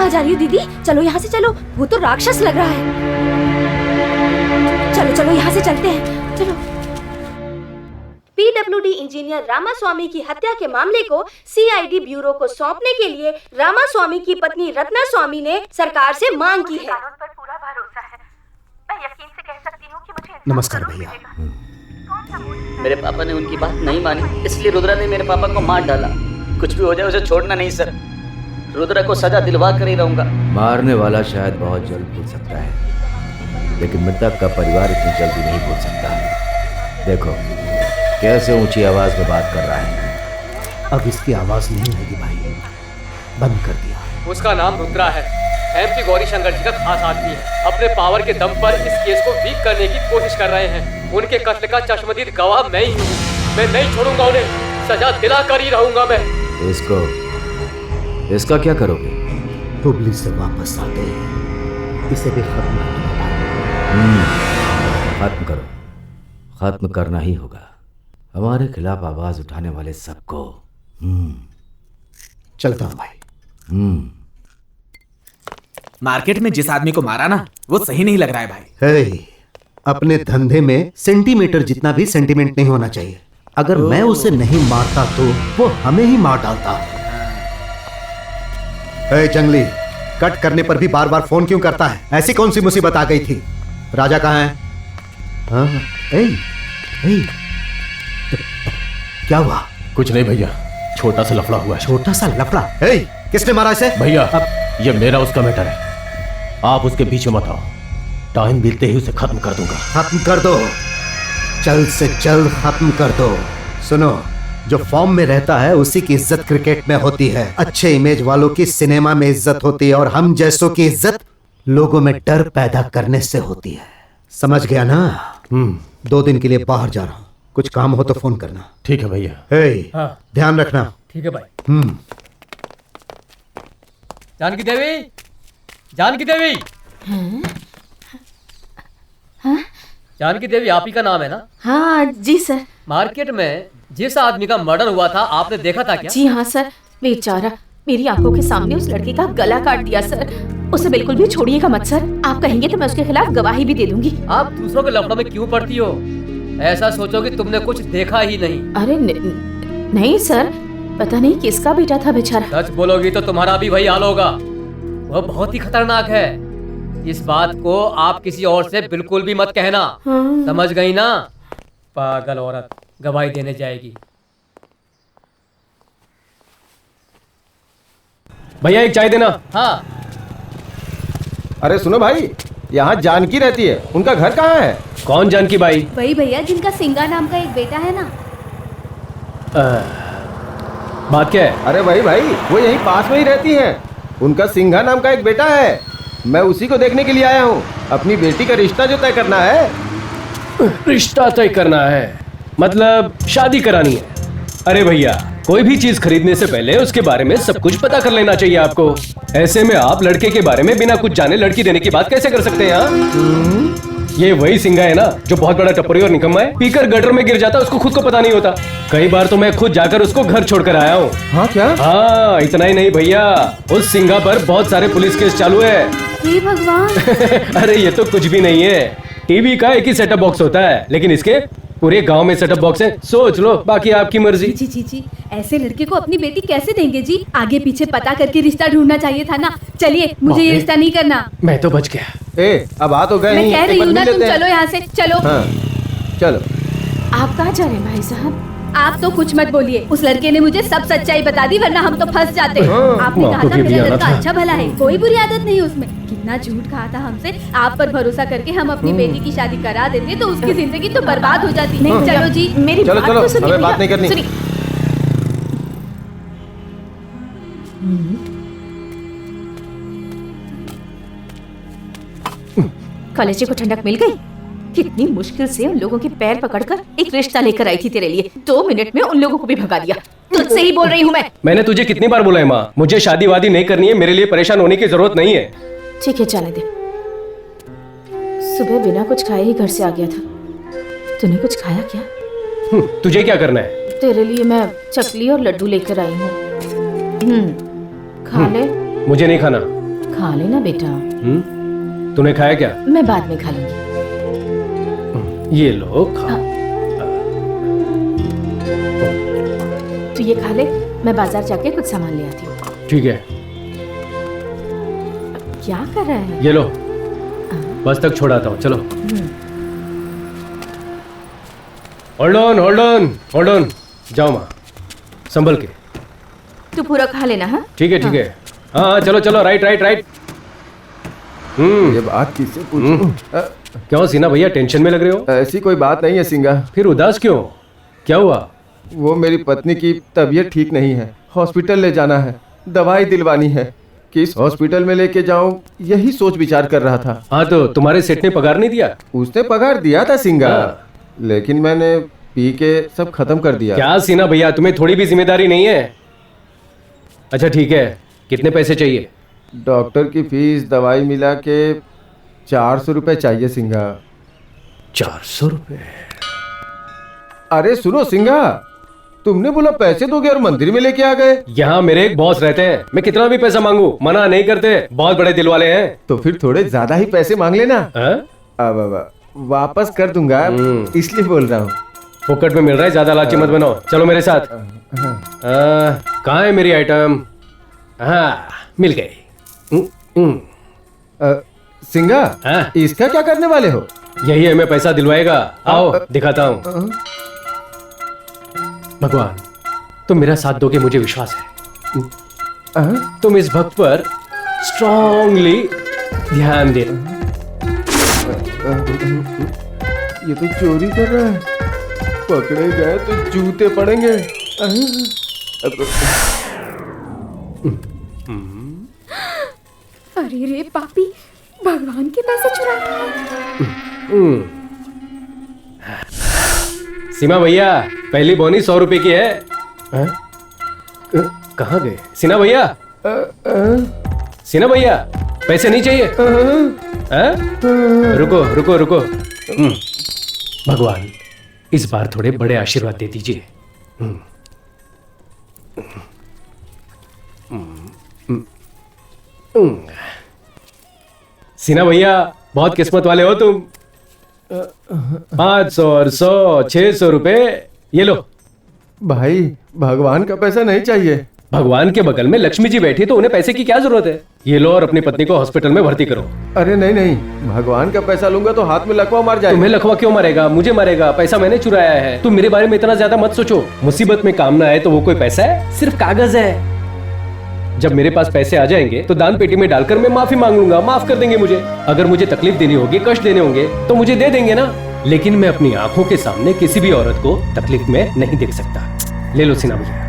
कहाँ जा रही हो दीदी? चलो यहाँ से चलो, वो तो राक्षस लग रहा है। चलो चलो यहाँ से चलते हैं, चलो। पीडब्ल्यूडी इंजीनियर रामास्वामी की हत्या के मामले को सीआईडी ब्यूरो को सौंपने के लिए रामास्वामी की पत्नी रत्ना स्वामी ने सरकार से मांग की है। पर पूरा भरोसा है। मैं यकीन से कह सकती हूँ कि मुझे नमस्कार भैया। मेरे पापा ने उनकी बात नहीं मानी, इसलिए रुद्रा ने मेरे पापा को मार डाला। कुछ भी हो जाए उसे छोड़ना नहीं सर। रुद्रा को सजा दिलवा कर ही रहूंगा। मारने वाला शायद बहुत जल्द भूल सकता है, लेकिन मृतक का परिवार इतनी जल्दी नहीं भूल सकता। देखो कैसे ऊंची आवाज में बात कर रहा है। अब इसकी आवाज नहीं आएगी भाई, बंद कर दिया। उसका नाम रुद्रा है, एमपी गौरी शंकर जी का खास आदमी है। अपने पावर के दम पर इस केस को वीक करने की कोशिश कर रहे हैं। उनके कत्ल का चश्मदीद गवाह मैं ही हूँ। मैं नहीं छोड़ूंगा उन्हें, सजा दिला कर ही रहूंगा मैं। इसका क्या करोगे? हुबली से वापस आते हैं, इसे भी खत्म कर दो। खत्म करो, खत्म करना ही होगा। हमारे खिलाफ आवाज उठाने वाले सबको। चलता हूँ भाई। मार्केट में जिस आदमी को मारा ना, वो सही नहीं लग रहा है भाई। हे, अपने धंधे में सेंटीमीटर जितना भी सेंटीमेंट नहीं होना चाहिए। अगर मैं उसे नहीं मारता तो वो हमें ही मार डालता। हे जंगली, कट करने पर भी बार बार फोन क्यों करता है? ऐसी कौन सी मुसीबत आ गई थी? राजा कहाँ है? हाँ, क्या हुआ? कुछ नहीं भैया, छोटा सा लफड़ा हुआ है। छोटा सा लफड़ा? किसने मारा इसे? भैया ये मेरा उसका मैटर है, आप उसके पीछे मत आओ। टाइम बीतते ही उसे खत्म कर दूंगा। खत्म कर दो, जल्द से जल्द खत्म कर दो। सुनो, जो फॉर्म में रहता है उसी की इज्जत क्रिकेट में होती है। अच्छे इमेज वालों की सिनेमा में इज्जत होती है, और हम जैसों की इज्जत लोगों में डर पैदा करने से होती है। समझ गया ना? 2 दिन के लिए बाहर जा रहा हूँ, कुछ काम हो तो फोन करना। ठीक है भैया। हाँ। ध्यान रखना। ठीक है भाई। जानकी देवी, जानकी देवी। जानकी देवी आप ही का नाम है ना? हाँ जी सर। मार्केट में जिस आदमी का मर्डर हुआ था आपने देखा था क्या? जी हाँ सर, बेचारा मेरी आंखों के सामने उस लड़के का गला काट दिया सर। उसे बिल्कुल भी छोड़िएगा मत सर। आप कहेंगे तो मैं उसके खिलाफ गवाही भी दे दूंगी। आप दूसरों के लफड़ों में क्यों पड़ती हो? ऐसा सोचो कि तुमने कुछ देखा ही नहीं। अरे नहीं सर, पता नहीं किसका बेटा था बेचारा। सच बोलोगी तो तुम्हारा भी वही हाल होगा। वह बहुत ही खतरनाक है। इस बात को आप किसी और से बिल्कुल भी मत कहना। समझ गई ना? पागल औरत गवाही देने जाएगी। भैया एक चाय देना। हाँ। अरे सुनो भाई, यहाँ जानकी रहती है, उनका घर कहाँ है? कौन जानकी बाई? वही भैया जिनका सिंगा नाम का एक बेटा है ना। बात क्या है? अरे भाई वो यहीं पास में ही रहती हैं। उनका सिंघा नाम का एक बेटा है। मैं उसी को देखने के लिए आया हूँ। अपनी बेटी का रिश्ता जो तय करना है। रिश्ता तय करना है मतलब शादी करानी है? अरे भैया, कोई भी चीज खरीदने से पहले उसके बारे में सब कुछ पता कर लेना चाहिए आपको। ऐसे में आप लड़के के बारे में बिना कुछ जाने लड़की देने की बात कैसे कर सकते हैं? ये वही सिंघा है ना जो बहुत बड़ा टपरी और निकम्मा है, पीकर गटर में गिर जाता, उसको खुद को पता नहीं होता। कई बार तो मैं खुद जाकर उसको घर छोड़कर आया हूँ। हाँ क्या? हाँ, इतना ही नहीं भैया, उस सिंघा पर बहुत सारे पुलिस केस चालू है। हे भगवान। अरे ये तो कुछ भी नहीं है। टीवी का एक ही सेटअप बॉक्स होता है, लेकिन इसके पूरे गांव में सेटअप बॉक्स है। सोच लो, बाकी आपकी मर्जी। जी, ऐसे लड़के को अपनी बेटी कैसे देंगे जी? आगे पीछे पता करके रिश्ता ढूंढना चाहिए था ना। चलिए, मुझे ये रिश्ता नहीं करना। मैं तो बच गया। अब आ तो गए। मैं कह रही हूँ ना, तुम चलो यहाँ से, चलो। हाँ, चलो। आप कहाँ जा रहे हैं भाई साहब? आप तो कुछ मत बोलिए। उस लड़के ने मुझे सब सच्चाई बता दी, वरना हम तो फंस जाते। आपने कहा था मेरा लड़का अच्छा भला है, कोई बुरी आदत नहीं उसमें। कितना झूठ कहा था हमसे। आप पर भरोसा करके हम अपनी बेटी की शादी करा देते तो उसकी जिंदगी तो बर्बाद हो जाती। नहीं चलो जी, मेरी बात तो सुनिए। हमें बात नहीं करनी। कॉलेज को ठंडक मिल गई। कितनी मुश्किल से उन लोगों के पैर पकड़कर एक रिश्ता लेकर आई थी तेरे लिए। 2 मिनट में उन लोगों को भी भगा दिया। तुझसे ही बोल रही हूँ मैं। मैंने तुझे कितनी बार बोला है माँ, मुझे शादी वादी नहीं करनी है, मेरे लिए परेशान होने की जरूरत नहीं है। ठीक है, जाने दे। सुबह बिना कुछ खाए ही घर से आ गया था। तूने कुछ खाया क्या? तुझे क्या करना है? तेरे लिए मैं चकली और लड्डू लेकर आई हूँ। खा ले। मुझे नहीं खाना। खा लेना बेटा। तूने खाया क्या? मैं बाद में खा लूंगी। ये लो खा। तू ये खा ले, मैं बाजार जाके कुछ सामान ले आती हूँ। ठीक है। क्या कर रहा है? ये लो, बस तक छोड़ाता हूँ, चलो। होल्ड ऑन, जाओ माँ, संभल के। तू पूरा खा लेना। हाँ ठीक है, ठीक है। हाँ चलो, राइट। ये बात किससे पूछूं? क्यों सीना भैया टेंशन में लग रहे हो? ऐसी कोई बात नहीं है सिंगा। फिर उदास क्यों? क्या हुआ? वो मेरी पत्नी की तबीयत ठीक नहीं है, हॉस्पिटल ले जाना है, दवाई दिलवानी है। किस हॉस्पिटल में लेके जाऊं यही सोच विचार कर रहा था। हाँ तो तुम्हारे सेठ ने पगार नहीं दिया? उसने पगार दिया था सिंगा, लेकिन मैंने पी के सब खत्म कर दिया। क्या सीना भैया, तुम्हें थोड़ी भी जिम्मेदारी नहीं है? अच्छा ठीक है, कितने पैसे चाहिए? डॉक्टर की फीस दवाई मिला के 400 रुपए चाहिए सिंगा। 400 रुपए? अरे सुनो सिंगा, तुमने बोला पैसे दोगे और मंदिर में लेके आ गए। यहाँ मेरे एक बॉस रहते हैं, मैं कितना भी पैसा मांगू मना नहीं करते, बहुत बड़े दिल वाले हैं। तो फिर थोड़े ज्यादा ही पैसे मांग लेना। अब वापस कर दूंगा, इसलिए बोल रहा हूँ। फोकट में मिल रहा है, ज्यादा लालची मत बनो। चलो मेरे साथ। कहाँ है मेरी आइटम? हाँ मिल गई। सिंगा, इसका क्या करने वाले हो? यही है, मैं पैसा दिलवाएगा। आओ दिखाता हूँ। भगवान तुम मेरा साथ दोगे, मुझे विश्वास है। तुम इस भक्त पर स्ट्रांगली ध्यान दे। ये तो चोरी कर रहा है, पकड़े गए तो जूते पड़ेंगे। अरे रे पापी, भगवान के पैसे चुरा लिए। सीमा भैया, पहली बोनी 100 रुपए की है। कहाँ गए सीना भैया? सीना भैया पैसे नहीं चाहिए? रुको। भगवान इस बार थोड़े बड़े आशीर्वाद दे दीजिए। सीना भैया बहुत किस्मत वाले हो तुम। 500 और 100 600 रुपए ये लो। भाई भगवान का पैसा नहीं चाहिए। भगवान के बगल में लक्ष्मी जी बैठी तो उन्हें पैसे की क्या जरूरत है? ये लो और अपनी पत्नी को हॉस्पिटल में भर्ती करो। अरे नहीं, भगवान का पैसा लूंगा तो हाथ में लकवा मार जाएगा। तुम्हें लकवा क्यों मारेगा? मुझे मारेगा। पैसा मैंने चुराया है। तुम मेरे बारे में इतना ज्यादा मत सोचो। मुसीबत में काम ना आए तो वो कोई पैसा है? सिर्फ कागज है। जब मेरे पास पैसे आ जाएंगे तो दान पेटी में डालकर मैं माफी मांग लूंगा, माफ कर देंगे मुझे। अगर मुझे तकलीफ देनी होगी, कष्ट देने होंगे तो मुझे दे देंगे ना। लेकिन मैं अपनी आंखों के सामने किसी भी औरत को तकलीफ में नहीं देख सकता। ले लो सीना भैया,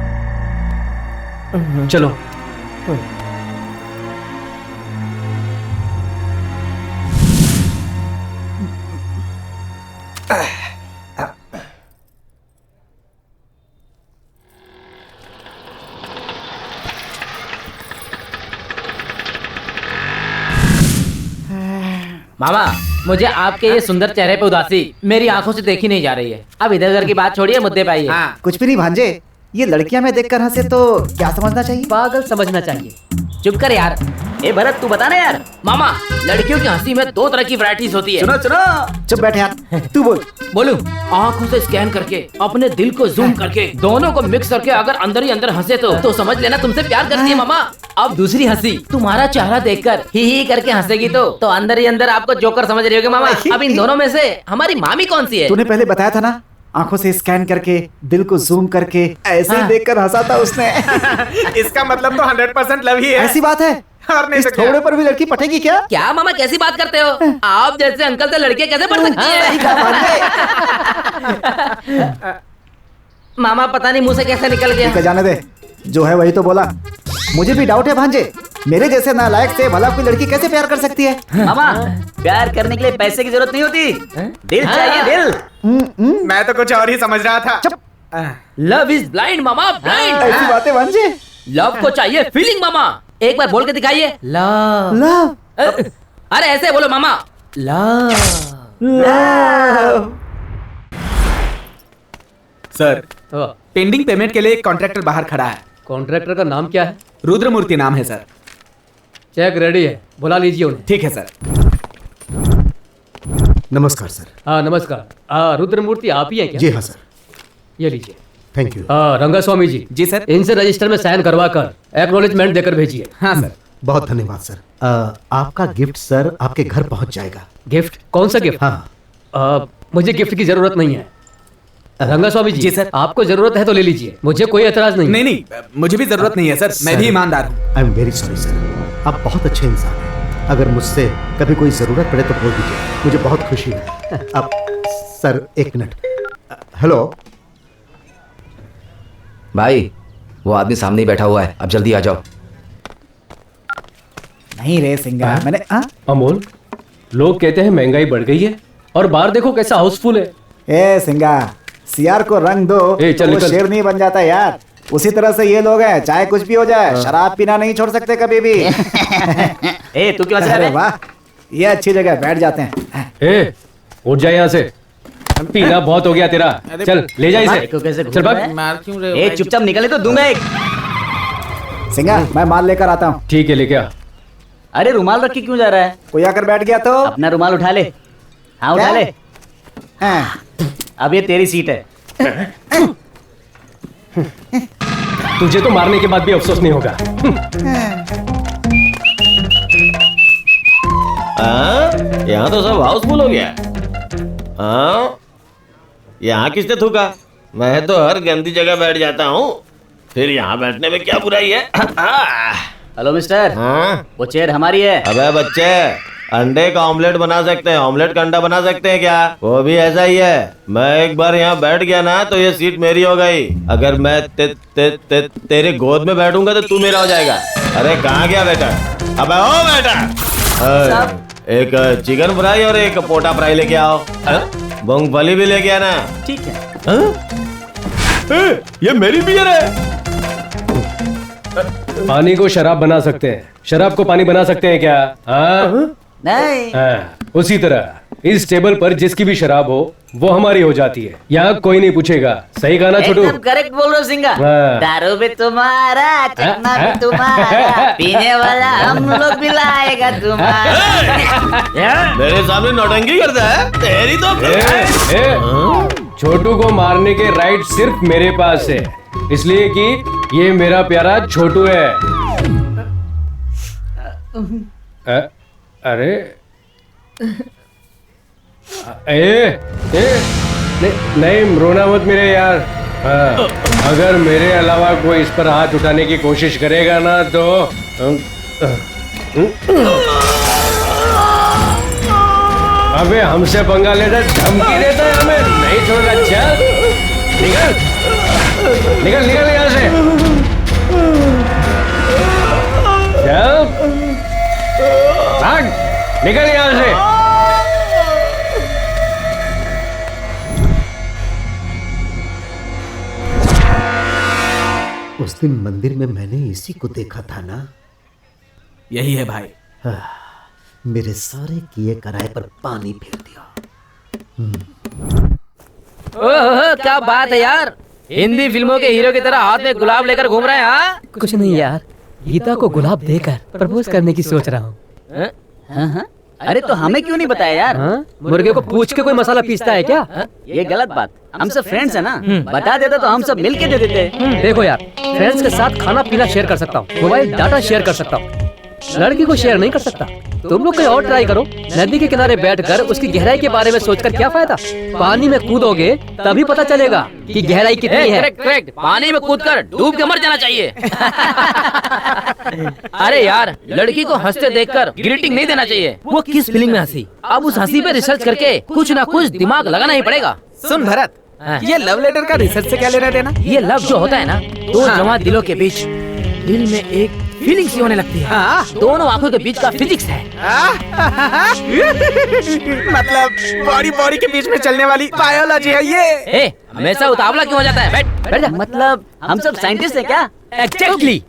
चलो। मामा, मुझे आपके ये सुंदर चेहरे पे उदासी मेरी आंखों से देखी नहीं जा रही है। अब इधर उधर की बात छोड़िए, मुद्दे पे आइए। कुछ भी नहीं भांजे, ये लड़कियां मैं देखकर हंसे तो क्या समझना चाहिए? पागल समझना चाहिए। चुप कर यार। ए भरत तू बता ना यार। मामा, लड़कियों की हंसी में 2 तरह की वैरायटीज होती है। सुनो। चुप बैठ यार, तू बोल। बोलूं? आंखों से स्कैन करके, अपने दिल को जूम करके, दोनों को मिक्स करके अगर अंदर ही अंदर हंसे तो समझ लेना तुमसे प्यार करती है मामा। अब दूसरी हंसी, तुम्हारा चेहरा देखकर ही करके हंसेगी तो अंदर ही अंदर आपको जोकर समझ रही होगी मामा। अब इन दोनों में से हमारी मामी कौन सी है? तूने पहले बताया था ना, आंखों से स्कैन करके, दिल को जूम करके, ऐसे ही देखकर हंसा था उसने। इसका मतलब तो 100% लव ही है। ऐसी बात है? और नहीं इस थोड़े पर भी लड़की पटेगी क्या? क्या मामा कैसी बात करते हो? आप जैसे अंकल से लड़कियां कैसे पढ़ सकती हैं? मामा पता नहीं मुंह से कैसे निकल गया। जाने दे, जो है वही तो बोला। मुझे भी डाउट है भांजे, मेरे जैसे नालायक से भला कोई लड़की कैसे प्यार कर सकती है? मामा, प्यार करने के लिए पैसे की जरूरत नहीं होती, दिल चाहिए, दिल। मैं तो कुछ और ही समझ रहा था। Love is blind mama, blind. ऐसी बातें भांजे। लव को चाहिए फीलिंग मामा। एक बार बोल के दिखाइए, लव। अरे ऐसे बोलो मामा, लव। सर, पेंडिंग पेमेंट के लिए एक कॉन्ट्रैक्टर बाहर खड़ा है। कॉन्ट्रैक्टर का नाम क्या है? रुद्रमूर्ति नाम है सर। चेक रेडी है, बुला लीजिए उन्हें। ठीक है सर। नमस्कार सर। हाँ नमस्कार। रुद्रमूर्ति आप ही हैं क्या? जी हाँ सर। ये लीजिए। Thank you. रंगास्वामी जी। जी सर। इनसे रजिस्टर में साइन करवा कर एक्नॉलेजमेंट देकर भेजिए। हाँ सर। बहुत धन्यवाद सर। आपका गिफ्ट सर आपके घर पहुंच जाएगा। गिफ्ट? कौन सा गिफ्ट? हाँ। मुझे गिफ्ट की जरूरत नहीं है। रंगास्वामी जी। जी सर। आपको जरूरत है तो ले लीजिए, मुझे कोई एतराज नहीं। नहीं, मुझे भी जरूरत नहीं है सर, मैं भी ईमानदार हूँ। I am very sorry sir, आप बहुत अच्छे इंसान हैं। अगर मुझसे कभी कोई जरूरत पड़े तो बोल दीजिए, मुझे बहुत खुशी है। अब सर एक मिनट। हेलो भाई, वो आदमी सामने ही बैठा हुआ है, अब जल्दी आ जाओ। नहीं रे सिंगा, मैंने अमोल, लोग कहते हैं महंगाई बढ़ गई है और बाहर देखो कैसा हाउसफुल है। ए सिंगा, सियार को रंग दो तो वो शेर नहीं बन जाता यार। उसी तरह से ये लोग हैं, चाहे कुछ भी हो जाए शराब पीना नहीं छोड़ सकते कभी भी। ए तू क्यों हंस रहा है? वाह, ये अच्छी जगह बैठ जाते हैं। ए उठ जा यहाँ से, पीना बहुत हो गया तेरा। चल ले जा इसे, चल भाग। ए चुपचाप निकले तो दूंगा एक। सिंगा, मैं माल लेकर आता हूँ। ठीक है, लेके आ। अरे रुमाल रख के क्यों जा रहा है? कोई आकर बैठ गया तो अपना रुमाल उठा ले। हाँ उठा ले। अब ये तेरी सीट है। तुझे तो मारने के बाद भी अफसोस नहीं होगा। यहाँ तो सब हाउसफुल हो गया। यहाँ किसने थूका? मैं तो हर गंदी जगह बैठ जाता हूँ, फिर यहाँ बैठने में क्या बुराई है? Hello mister. हाँ, वो चेयर हमारी है। अबे बच्चे, अंडे का ऑमलेट बना सकते हैं, ऑमलेट का अंडा बना सकते हैं क्या? वो भी ऐसा ही है। मैं एक बार यहाँ बैठ गया ना तो ये सीट मेरी हो गई। अगर मैं तेरे गोद में बैठूंगा तो तू मेरा हो जाएगा। अरे कहाँ गया बेटा? अबे ओ बेटा, एक चिकन फ्राई और एक पोटा फ्राई लेके आओ। मूंगफली भी लेके आना। ठीक है। ये मेरी बियर है। पानी को शराब बना सकते हैं, शराब को पानी बना सकते हैं क्या? हाँ? नहीं। उसी तरह इस टेबल पर जिसकी भी शराब हो वो हमारी हो जाती है। यहाँ कोई नहीं पूछेगा। सही कहा ना छोटू? एकदम करेक्ट बोल रहे हो सिंगा। दारू भी तुम्हारा, चखना भी तुम्हारा, पीने वाला हम लोग भी लाएगा तुम्हारा। मेरे सामने नौटंकी करता है तेरी तो। छोटू को मारने के राइट सिर्फ मेरे पास है, इसलिए कि ये मेरा प्यारा छोटू है। अरे नहीं रोना मत मेरे यार। अगर मेरे अलावा कोई इस पर हाथ उठाने की कोशिश करेगा ना तो अबे हमसे पंगा लेकर धमकी देता है हमें, नहीं छोड़ेगा। चल निकल निकल निकल यहाँ से। चल भाग, निकल यहाँ से। उस दिन मंदिर में मैंने इसी को देखा था ना। यही है भाई। मेरे सारे किए कराए पर पानी फेर दिया। ओह क्या बात है यार, हिंदी फिल्मों के हीरो की तरह हाथ में गुलाब लेकर घूम रहे हैं। हाँ कुछ नहीं यार, गीता को गुलाब देकर प्रपोज करने की सोच रहा हूँ। अरे तो हमें क्यों नहीं बताया यार? मुर्गे को पूछ के कोई मसाला पीसता है क्या? ये गलत बात। हम सब फ्रेंड्स हैं ना, बता देता तो हम सब मिलके दे देते। देखो यार, फ्रेंड्स के साथ खाना पीना शेयर कर सकता हूँ, मोबाइल डाटा शेयर कर सकता हूँ, लड़की को शेयर नहीं कर सकता। तुम लोग कहीं और ट्राई करो। नदी के किनारे बैठकर उसकी गहराई के बारे में सोचकर क्या फायदा? पानी में कूदोगे तभी पता चलेगा कि गहराई कितनी है। करेक्ट, पानी में कूदकर डूब के मर जाना चाहिए। अरे यार, लड़की को हंसते देखकर ग्रीटिंग नहीं देना चाहिए। वो किस फीलिंग में हंसी, अब उस हंसी पे रिसर्च करके कुछ ना कुछ दिमाग लगाना ही पड़ेगा। सुन भरत, ये लव लेटर का रिसर्च से क्या लेना देना? ये लव जो होता है ना, दो जवां दिलों के बीच दिल में एक फीलिंग्स ही होने लगती है। दोनों आंखों के बीच का फिजिक्स है। मतलब बॉडी के बीच में चलने वाली बायोलॉजी है ये। हमेशा उतावला क्यों हो जाता है? बैठ जा। मतलब हम सब साइंटिस्ट हैं क्या? एग्जैक्टली।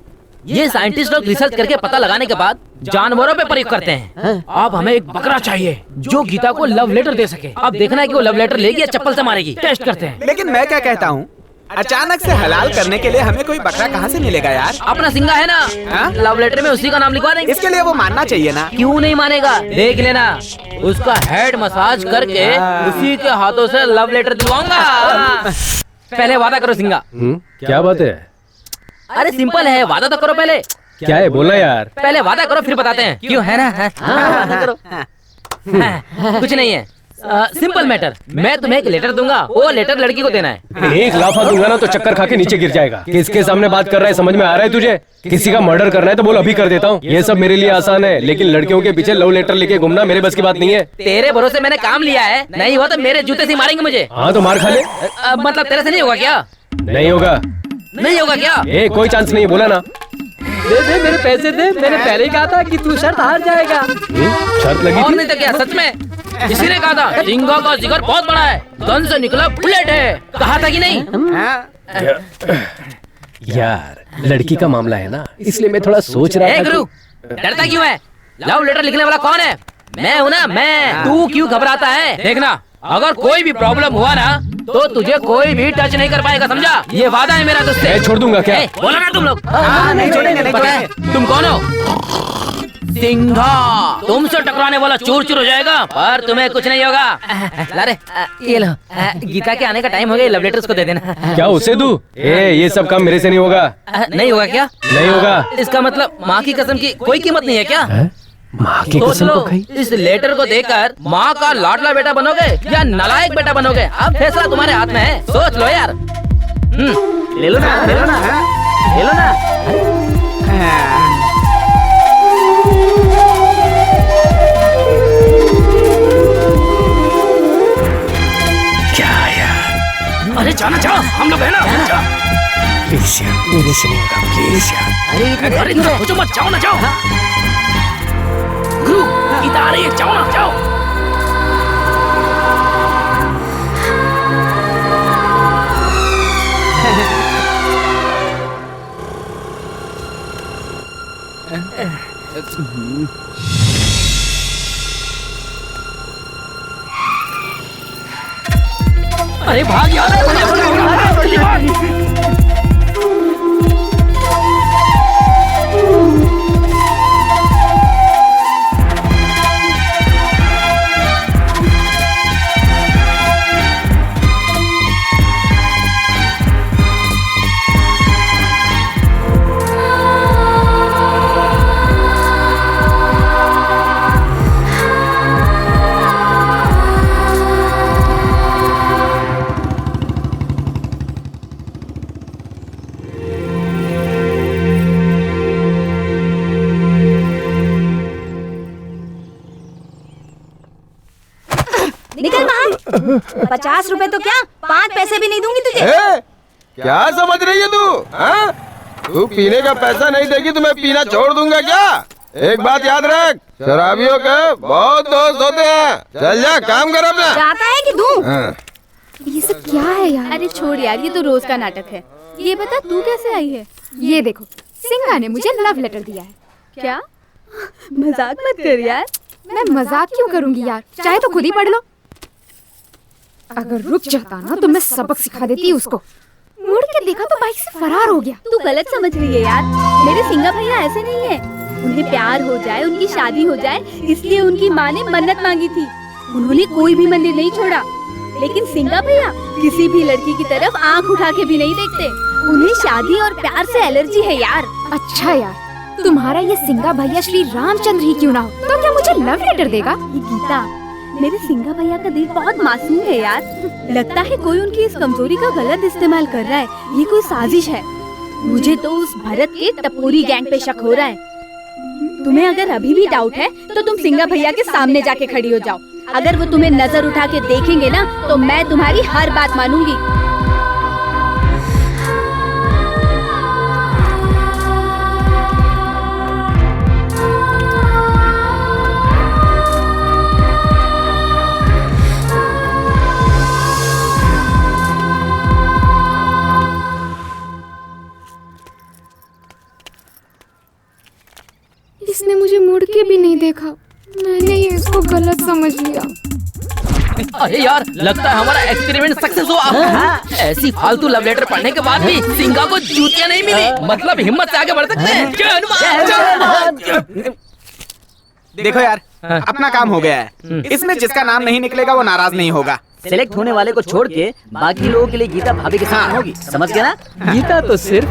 ये साइंटिस्ट लोग रिसर्च करके पता लगाने के बाद जानवरों पे प्रयोग करते हैं। अब हमें एक बकरा चाहिए जो गीता को लव लेटर दे सके। अब देखना है कि वो लव लेटर लेगी या चप्पल से मारेगी। टेस्ट करते हैं। लेकिन मैं क्या कहता हूँ, अचानक से हलाल करने के लिए हमें कोई बकरा कहाँ से मिलेगा यार? अपना सिंगा है ना, लव लेटर में उसी का नाम लिखवा देंगे। इसके लिए वो मानना चाहिए ना। क्यों नहीं मानेगा, देख लेना, उसका हेड मसाज करके उसी के हाथों से लव लेटर दिलवाऊंगा। पहले वादा करो सिंगा। क्या बात है? अरे सिंपल है, वादा तो करो पहले। क्या है बोलना यार। पहले वादा करो फिर बताते हैं, क्यों है ना? वादा करो। कुछ नहीं है, सिंपल मैटर। मैं तुम्हें एक लेटर दूंगा, वो लेटर लड़की को देना है। एक लाफा दूंगा ना तो चक्कर खा के नीचे गिर जाएगा। किसके सामने बात कर रहा है, समझ में आ रहा है तुझे? किसी का मर्डर करना है तो बोल, अभी कर देता हूँ। ये सब मेरे लिए आसान है, लेकिन लड़कियों के पीछे लव लेटर लेके घूमना मेरे बस की बात नहीं है। तेरे भरोसे मैंने काम लिया है, नहीं हुआ तो मेरे जूते से मारेंगे मुझे। हाँ तो मार खा ले। मतलब तेरे से नहीं होगा क्या? नहीं होगा। नहीं होगा क्या? कोई चांस नहीं है, बोला ना। दे मेरे पैसे दे, मैंने पहले ही कहा था कि तू शर्त हार जाएगा। शर्त लगी और नहीं तो क्या, सच में किसी ने कहा था सिंगा का जिगर बहुत बड़ा है, गन से निकला बुलेट है, कहा था कि नहीं? यार लड़की का मामला है ना, इसलिए मैं थोड़ा सोच रहा था। गुरु डरता क्यों है? लव लेटर लिखने वाला कौन है? मैं हूँ ना, मैं। तू क्यों घबराता है? देखना, अगर कोई भी प्रॉब्लम हुआ ना तो तुझे कोई भी टच नहीं कर पाएगा, समझा? ये वादा है मेरा तुझसे। छोड़ दूंगा क्या? बोला ना तुम लोग। नहीं छोड़ेंगे, नहीं छोड़ेंगे। तुम कौन हो? सिंघा। तुमसे टकराने वाला चूर चूर हो जाएगा, पर तुम्हें कुछ नहीं होगा। अरे ये लो, गीता के आने का टाइम हो गया, लव लेटर्स को दे देना। क्या उसे दूं? ये सब काम मेरे से नहीं होगा। नहीं होगा क्या? नहीं होगा। इसका मतलब माँ की कसम की कोई कीमत नहीं है क्या? माँ की कसम को खाई? इस लेटर को देकर माँ का लाडला बेटा बनोगे या नालायक बेटा बनोगे, अब फैसला तुम्हारे हाथ में है। सोच लो यार। ले लो ना, ले लो ना, ले लो ना। क्या यार? अरे जाना, जाओ, हम लोग है ना। प्लीज यार, मेरे से नहीं होगा, प्लीज यार। अरे सोचो मत, जाओ ना, जाओ। गुरु गीता आ रही है, जाओ ना, जाओ। अरे भाग यार, निकल बाहर। 50 रुपए तो क्या, 5 पैसे भी नहीं दूंगी तुझे। क्या समझ रही है तू? हाँ? तू पीने का पैसा नहीं देगी तो मैं पीना छोड़ दूंगा क्या? एक बात याद रख, शराबियों के बहुत दोस्त होते हैं। चल जा, काम कर अपना। चाहता है कि दूं? हाँ। ये सब क्या है यार? अरे छोड़ यार, ये तो रोज का नाटक है। ये बता तू कैसे आई है? ये देखो, सिंगा ने मुझे लव लेटर दिया है। क्या? मजाक मत कर यार। मैं मजाक क्यों करूंगी यार, चाहे तो खुद ही पढ़ लो। अगर रुक जाता ना तो मैं सबक सिखा देती उसको। मुड़ के देखा तो बाइक से फरार हो गया। तू गलत समझ रही है यार, मेरे सिंगा भैया ऐसे नहीं है। उन्हें प्यार हो जाए, उनकी शादी हो जाए, इसलिए उनकी माँ ने मन्नत मांगी थी। उन्होंने कोई भी मंदिर नहीं छोड़ा। लेकिन सिंगा भैया किसी भी लड़की की तरफ आंख उठा के भी नहीं देखते। उन्हें शादी और प्यार से एलर्जी है यार। अच्छा यार, तुम्हारा ये सिंगा भैया श्री रामचंद्र ही क्यों ना हो तो क्या मुझे लव लेटर देगा? ये गीता, मेरे सिंगा भैया का दिल बहुत मासूम है यार। लगता है कोई उनकी इस कमजोरी का गलत इस्तेमाल कर रहा है। ये कोई साजिश है। मुझे तो उस भरत के टपोरी गैंग पे शक हो रहा है। तुम्हें अगर अभी भी डाउट है तो तुम सिंगा भैया के सामने जाके खड़ी हो जाओ। अगर वो तुम्हें नजर उठा के देखेंगे ना तो मैं तुम्हारी हर बात मानूंगी। इसने मुझे मुड़ के भी नहीं देखा। मैंने ये इसको गलत समझ लिया। अरे यार, लगता है हमारा एक्सपेरिमेंट सक्सेस हुआ। ऐसी फालतू लव लेटर पढ़ने के बाद भी सिंगा को जूतियां नहीं मिली, मतलब हिम्मत से आगे बढ़ सकते हैं। जय हनुमान। देखो यार, अपना काम हो गया है। इसमें जिसका नाम नहीं निकलेगा वो नाराज नहीं होगा। सिलेक्ट होने वाले को छोड़ के बाकी लोगों के लिए गीता भाभी के साथ होगी, समझ गया ना? गीता तो सिर्फ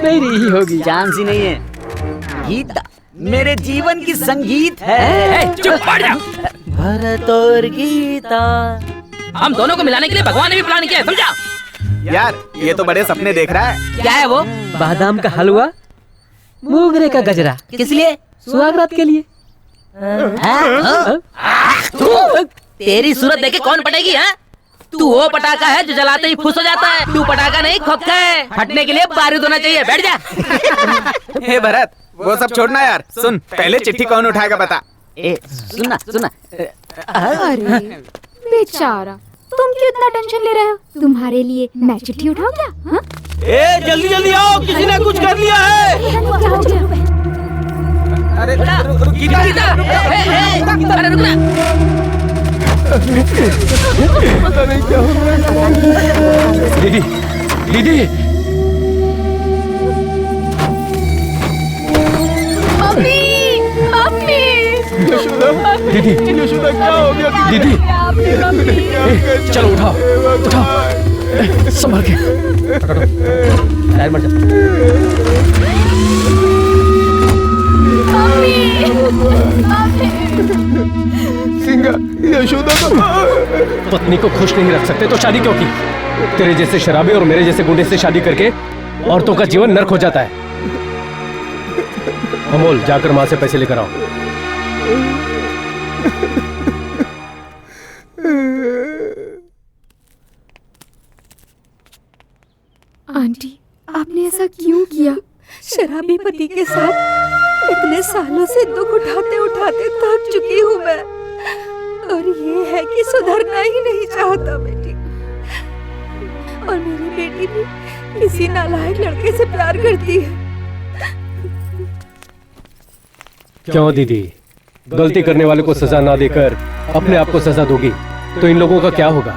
मेरी ही होगी। चांस ही नहीं है। गीता मेरे जीवन की संगीत है। चुप पड़ जा। भरत और गीता, हम दोनों को मिलाने के लिए भगवान ने भी प्लान किया है, समझा? यार ये तो बड़े सपने देख रहा है। क्या है वो? बादाम का हलवा, मोगरे का गजरा। किस लिए? सुहागरात के लिए। तेरी सूरत देखे कौन पटेगी? है तू वो पटाखा है जो जलाते ही फुस हो जाता है। तू पटाखा नहीं, खोखा है। फटने के लिए बारूद होना चाहिए। बैठ जा। हे भरत, वो सब छोड़ना यार। सुन, पहले चिट्ठी कौन उठाएगा बता। सुनना सुनना। अरे बेचारा, तुम क्यों इतना टेंशन ले रहे हो? तुम्हारे लिए मैं चिट्ठी उठाऊं क्या? हाँ? ए जल्दी जल्दी आओ, किसी ने कुछ कर लिया है। अरे गीता, अरे रुकना। दीदी, दीदी, मम्मी, मम्मी, दीदी, यशोदा क्या हो गया? दीदी, दीदी चलो उठाओ, उठाओ, संभाल के। टायर मर जा। सिंगा, यशोदा तो पत्नी को खुश नहीं रख सकते तो शादी क्यों की? तेरे जैसे शराबी और मेरे जैसे गुंडे से शादी करके औरतों का जीवन नर्क हो जाता है। अमोल, जाकर माँ से पैसे लेकर आओ। आंटी, आपने ऐसा क्यों किया? शराबी पति के साथ इतने सालों से दुख उठाते उठाते थक चुकी हूँ मैं, और ये है कि सुधरना ही नहीं चाहता बेटी। और मेरी बेटी भी किसी नालायक लड़के से प्यार करती है। क्यों दीदी, गलती करने वाले को सजा ना देकर अपने आप को सजा दोगी तो इन लोगों का क्या होगा?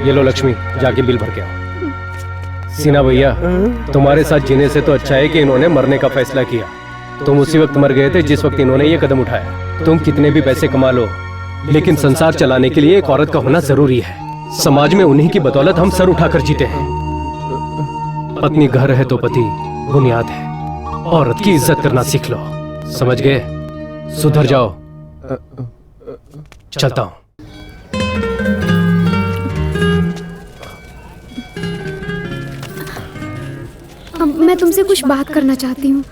ये लो लक्ष्मी, जाके बिल भर के आओ। सीना भैया, तुम्हारे साथ जीने से तो अच्छा है कि इन्होंने मरने का फैसला किया। तुम उसी वक्त मर गए थे जिस वक्त इन्होंने ये कदम उठाया। तुम कितने भी पैसे कमा लो, लेकिन संसार चलाने के लिए एक औरत का होना जरूरी है। समाज में उन्हीं की बदौलत हम सर उठाकर जीते हैं। पत्नी घर है तो पति बुनियाद है। औरत की इज्जत करना सीख लो, समझ गए? सुधर जाओ। चलता हूं। मैं तुमसे कुछ बात करना चाहती हूँ।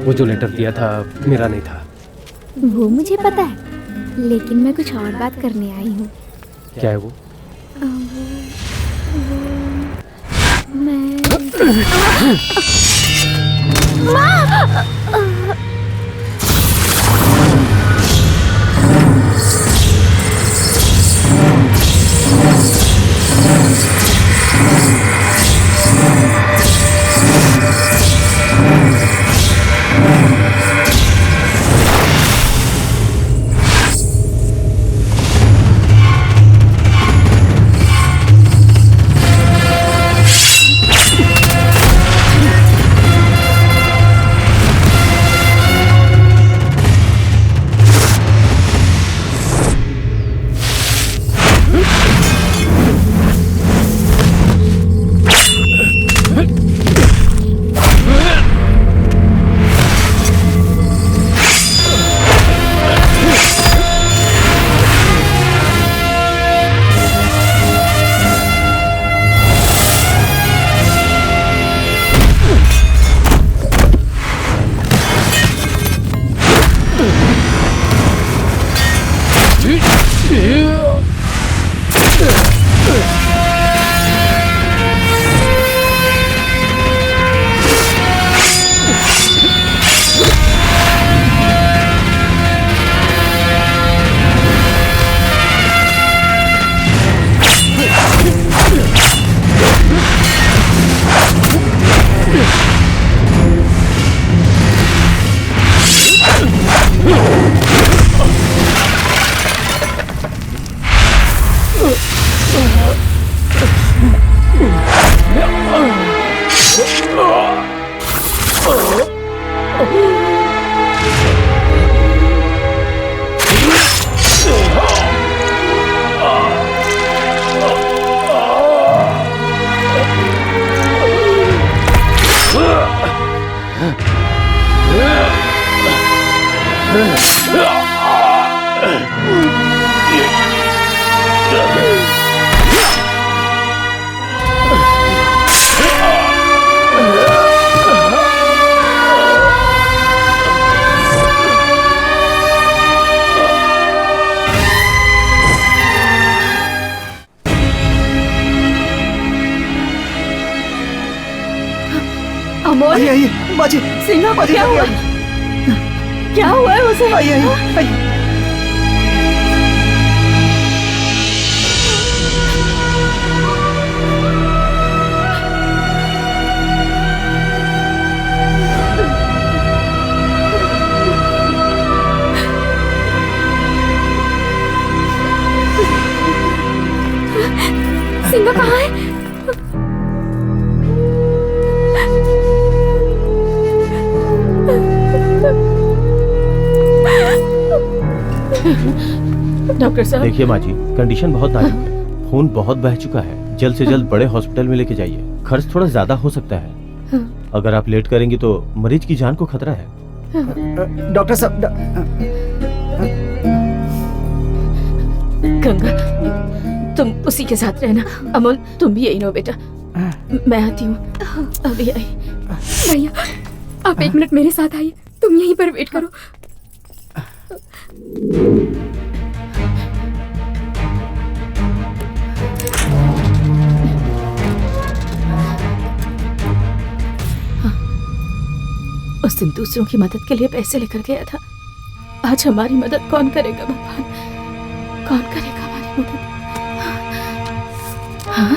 वो जो लेटर दिया था मेरा नहीं था। वो मुझे पता है, लेकिन मैं कुछ और बात करने आई हूँ। क्या है वो? बोल। आइए बाजी। सिंघा को क्या हुआ? क्या हुआ है उसे? आइए। सिंघा कहाँ है? डॉक्टर साहब। देखिए माँ जी, कंडीशन बहुत नाजुक है, खून बहुत बह चुका है, जल्द से जल्द बड़े हॉस्पिटल में लेके जाइए। खर्च थोड़ा ज्यादा हो सकता है। अगर आप लेट करेंगी तो मरीज की जान को खतरा है। डॉक्टर साहब। गंगा, तुम उसी के साथ रहना। अमोल, तुम भी यही रहो बेटा। मैं आती हूँ अभी आई। भैया आप 1 मिनट मेरे साथ आइए, तुम यहीं पर वेट करो। उस दिन दूसरों की मदद के लिए पैसे लेकर गया था, आज हमारी मदद कौन करेगा भगवान? कौन करेगा हमारी मदद? हाँ?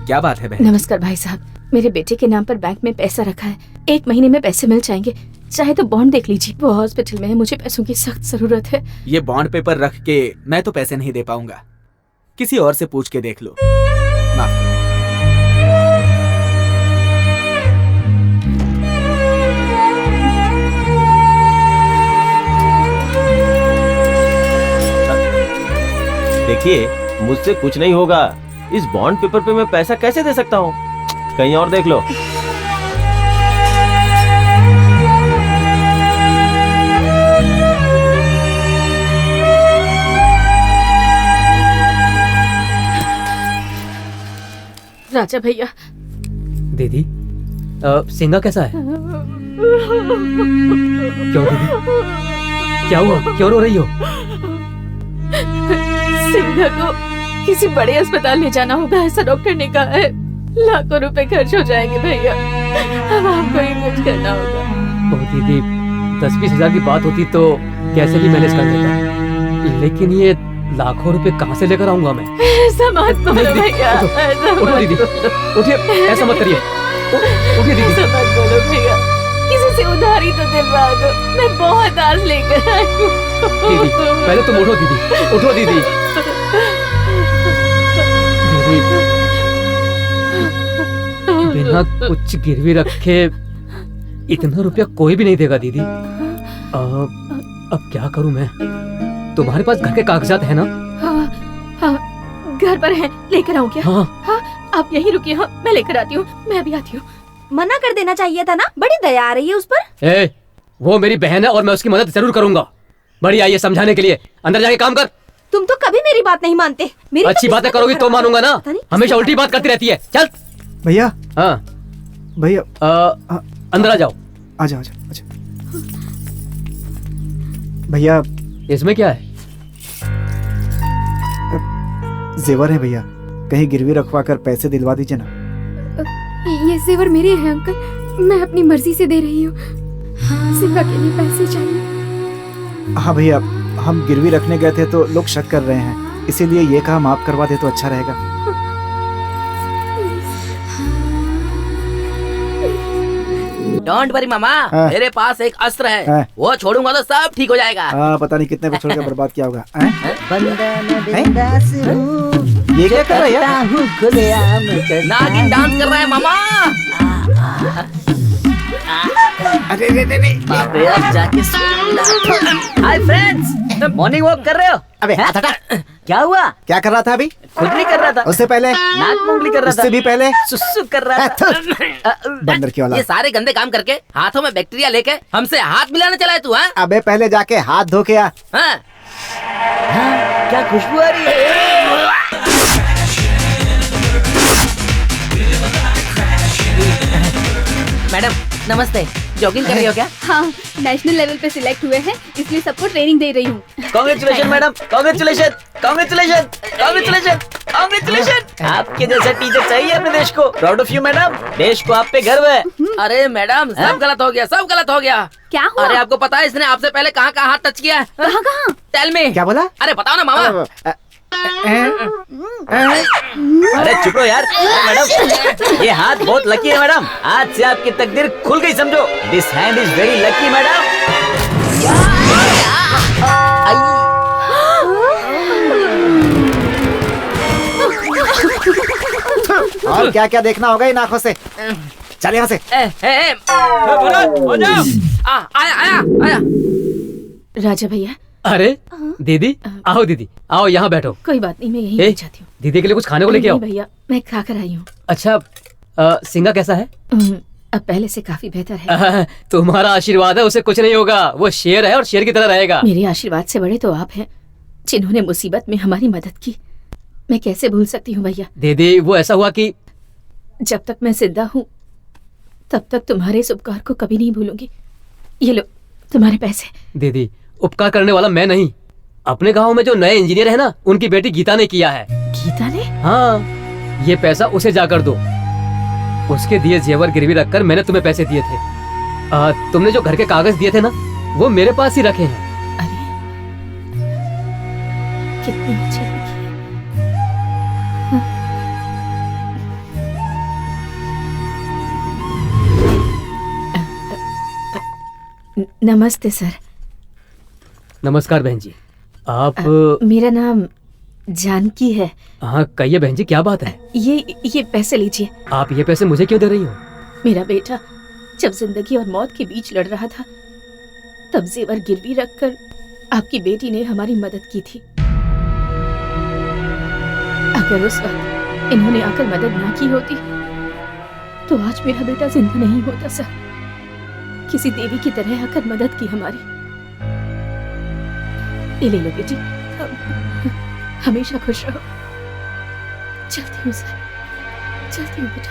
क्या बात है बहन? नमस्कार भाई साहब, मेरे बेटे के नाम पर बैंक में पैसा रखा है, 1 महीने में पैसे मिल जाएंगे। चाहे तो बॉन्ड देख लीजिए। वो हॉस्पिटल में है, मुझे पैसों की सख्त जरूरत है। ये बॉन्ड पेपर रख के मैं तो पैसे नहीं दे पाऊंगा, किसी और से पूछ के देख लो। माफ करो। देखिए, मुझसे कुछ नहीं होगा। इस बॉन्ड पेपर पे मैं पैसा कैसे दे सकता हूँ? कहीं और देख लो। राजा भैया। दीदी, सिंघा कैसा है? क्यों दीदी, क्या हुआ? क्यों रो रही हो? सिंघा को किसी बड़े अस्पताल ले जाना होगा, ऐसा डॉक्टर ने कहा है। लाखों रुपए खर्च हो जाएंगे भैया, अब आपको ही कुछ करना होगा। तो दीदी, 10-20 हजार की बात होती तो कैसे भी मैनेज कर देता, लेकिन ये लाखों रुपए कहाँ से लेकर आऊंगा मैं? ऐसा मत बोलो भैया, उठो दीदी, उठिए, ऐसा मत करिए। उठिए दीदी, ऐसा मत बोलो भैया, किसी से उधारी तो दिलवा दो, मैं बहुत आज लेकर आई हूँ। दीदी, पहले तुम उठो दीदी, उठो दीदी। बिना कुछ गिरवी रखे इतना रुपया कोई भी नहीं देगा दीदी। अब क्या करूं मैं? तुम्हारे पास घर के कागजात है ना? हाँ, घर पर है, लेकर आऊं क्या? हाँ, आप यहीं रुकिए, हाँ, मैं लेकर आती हूँ, मैं अभी आती हूँ। मना कर देना चाहिए था ना, बड़ी दया आ रही है उस पर। वो मेरी बहन है और मैं उसकी मदद जरूर करूंगा। बड़ी आई है समझाने के लिए, अंदर जाके काम कर। तुम तो कभी मेरी बात नहीं मानते। मेरी अच्छी बातें करोगी तो मानूंगा ना, हमेशा उल्टी बात करती रहती है। चल भैया। हाँ भैया, अंदर आ जाओ। आजा आजा आजा। भैया, इसमें क्या है? जेवर है भैया, कहीं गिरवी रखवा कर पैसे दिलवा दीजिए ना। ये जेवर मेरे हैं अंकल, मैं अपनी मर्जी से दे रही हूँ। सिंघा के लिए पैसे चाहिए। हाँ भैया, हम गिरवी रखने गए थे तो लोग शक कर रहे हैं, इसीलिए ये काम आप करवा दे तो अच्छा रहेगा। डोंट वरी मामा, मेरे पास एक अस्त्र है, वो छोड़ूंगा तो सब ठीक हो जाएगा। पता नहीं कितने को छोड़ के बर्बाद किया होगा। ये क्या कर रहा है? नागिन डांस कर रहा है मामा। अरे जाके हाय फ्रेंड्स, मॉर्निंग वॉक कर रहे हो? अबे हाथ हटा। क्या हुआ? क्या कर रहा था अभी? खुद नहीं कर रहा था, उससे पहले नाक मुंगली कर रहा था, उससे भी पहले सुसु कर रहा था। बंदर की औलाद। ये सारे गंदे काम करके हाथों में बैक्टीरिया लेके हमसे हाथ मिलाने चला है तू? हाँ, अबे पहले जाके हाथ धो के आ। हाँ? क्या खुशबू आ रही है? मैडम नमस्ते, जॉगिंग कर रही हो क्या? हाँ, नेशनल लेवल पे सिलेक्ट हुए हैं, इसलिए सबको ट्रेनिंग दे रही हूँ। Congratulation madam, congratulation, congratulation, congratulation, congratulation. आपके जैसा टीचर चाहिए अपने देश को। प्राउड ऑफ यू मैडम, देश को आप पे गर्व है। अरे मैडम सब गलत हो गया, सब गलत हो गया। क्या हुआ? अरे आपको पता है इसने आपसे पहले कहाँ कहाँ हाथ टच किया है? कहाँ कहाँ? Tell me. क्या बोला? अरे बताओ ना मामा। अरे चुप रहो यार। मैडम ये हाथ बहुत लकी है मैडम, आज से आपकी तकदीर खुल गई समझो। This hand is very lucky madam. और क्या क्या देखना होगा इन आंखों से। चल यहाँ से। आया आया आया। राजा भैया। अरे दीदी, आओ दीदी, आओ यहाँ बैठो। कोई बात नहीं, मैं यहीं ए, बैठ जाती हूँ। दीदी के लिए कुछ खाने को लेके आओ। नहीं भैया, मैं खा कर आई हूँ। अच्छा, सिंगा कैसा है? अब पहले से काफी बेहतर है। तुम्हारा आशीर्वाद है, उसे कुछ नहीं होगा। वो शेर है और शेर की तरह रहेगा। मेरे आशीर्वाद से बड़े तो आप हैं, जिन्होंने मुसीबत में हमारी मदद की। मैं कैसे भूल सकती हूँ भैया। दीदी वो ऐसा हुआ कि जब तक मैं जिंदा हूँ तब तक तुम्हारे इस उपकार को कभी नहीं भूलूंगी। ये लो तुम्हारे पैसे। दीदी उपकार करने वाला मैं नहीं, अपने गांव में जो नए इंजीनियर है ना, उनकी बेटी गीता ने किया है। गीता ने? हाँ, ये पैसा उसे जाकर दो। उसके दिए जेवर गिरवी रखकर मैंने तुम्हें पैसे दिए थे। तुमने जो घर के कागज दिए थे ना, वो मेरे पास ही रखे हैं। कितनी अच्छी नमस्ते सर। नमस्कार बहन जी। आप? मेरा नाम जानकी है। हाँ कहिए बहन जी, क्या बात है? ये पैसे लीजिए। आप ये पैसे मुझे क्यों दे रही हो? मेरा बेटा जब जिंदगी और मौत के बीच लड़ रहा था, तब जेवर गिरवी रखकर आपकी बेटी ने हमारी मदद की थी। अगर उस वक्त इन्होंने आकर मदद ना की होती तो आज मेरा बेटा जिंदा नहीं होता सर। किसी देवी की तरह आकर मदद की हमारी। ये ले लो बेटी, हमेशा खुश रहो। चलती हूँ सर, चलती हूँ बेटा।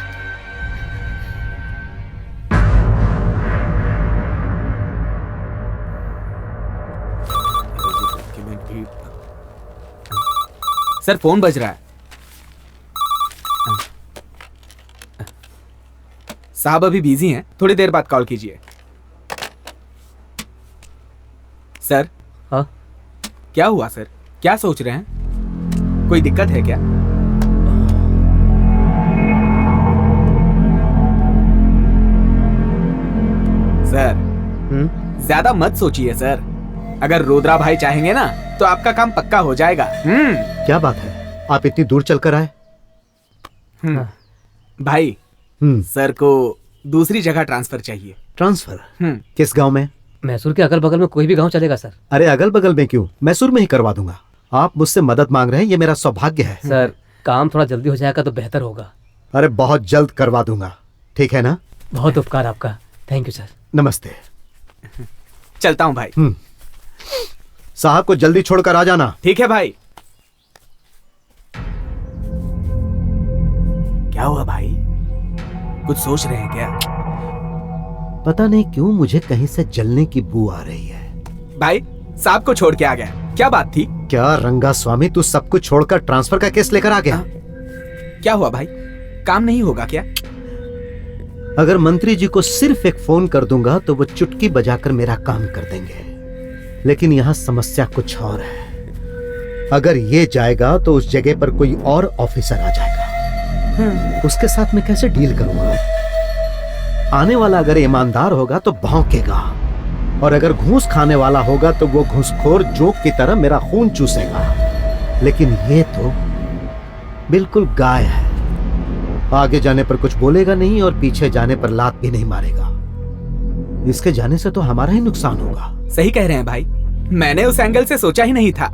सर फोन बज रहा है। साहब अभी बिजी हैं, थोड़ी देर बाद कॉल कीजिए। सर। हाँ क्या हुआ सर? क्या सोच रहे हैं? कोई दिक्कत है क्या? सर ज्यादा मत सोचिए सर। अगर रुद्रा भाई चाहेंगे ना तो आपका काम पक्का हो जाएगा। क्या बात है, आप इतनी दूर चलकर आए? भाई सर को दूसरी जगह ट्रांसफर चाहिए। ट्रांसफर? किस गांव में? मैसूर के अगल बगल में कोई भी गांव चलेगा सर। अरे अगल बगल में क्यों, मैसूर में ही करवा दूंगा। आप मुझसे मदद मांग रहे हैं, ये मेरा सौभाग्य है। सर काम थोड़ा जल्दी हो जाएगा तो बेहतर होगा। अरे बहुत जल्द करवा दूंगा, ठीक है ना? बहुत उपकार आपका, थैंक यू सर। नमस्ते। चलता हूँ भाई। साहब को जल्दी छोड़कर आ जाना। ठीक है भाई। क्या हुआ भाई, कुछ सोच रहे हैं क्या? पता नहीं क्यों मुझे कहीं से जलने की बू आ रही है। भाई साहब को छोड़ के आ गया, क्या बात थी? क्या रंगा स्वामी, तू सब कुछ छोड़कर ट्रांसफर का केस लेकर आ गया? क्या हुआ भाई, काम नहीं होगा क्या? अगर मंत्री जी को सिर्फ एक फोन कर दूंगा तो वो चुटकी बजाकर मेरा काम कर देंगे, लेकिन यहाँ समस्या कुछ और है। अगर ये जाएगा तो उस जगह पर कोई और ऑफिसर आ जाएगा। उसके साथ मैं कैसे डील करूंगा? आने वाला अगर ईमानदार होगा तो भौंकेगा, और अगर घूस खाने वाला होगा तो वो घूसखोर जोक की तरह मेरा खून चूसेगा। लेकिन ये तो बिल्कुल गाय है, आगे जाने पर कुछ बोलेगा नहीं और पीछे जाने पर लात भी नहीं मारेगा। इसके जाने से तो हमारा ही नुकसान होगा। सही कह रहे हैं भाई, मैंने उस एंगल से सोचा ही नहीं था।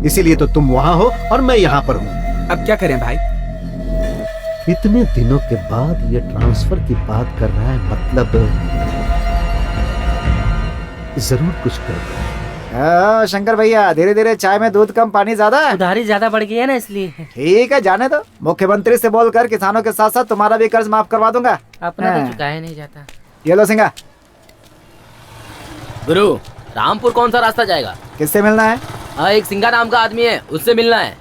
इसीलिए तो तुम वहां हो और मैं यहाँ पर हूँ। अब क्या करें भाई? इतने दिनों के बाद ये ट्रांसफर की बात कर रहा है, मतलब जरूर कुछ कर रहा है। शंकर भैया, धीरे धीरे चाय में दूध कम पानी ज्यादा। उधारी ज्यादा बढ़ गई है ना, इसलिए। ठीक है, जाने दो। मुख्यमंत्री से बोलकर किसानों के साथ साथ तुम्हारा भी कर्ज माफ करवा दूंगा। अपना तो चुकाया नहीं जाता। ये लो सिंगा। गुरु, रामपुर कौन सा रास्ता जाएगा? किससे मिलना है? एक सिंगा नाम का आदमी है, उससे मिलना है।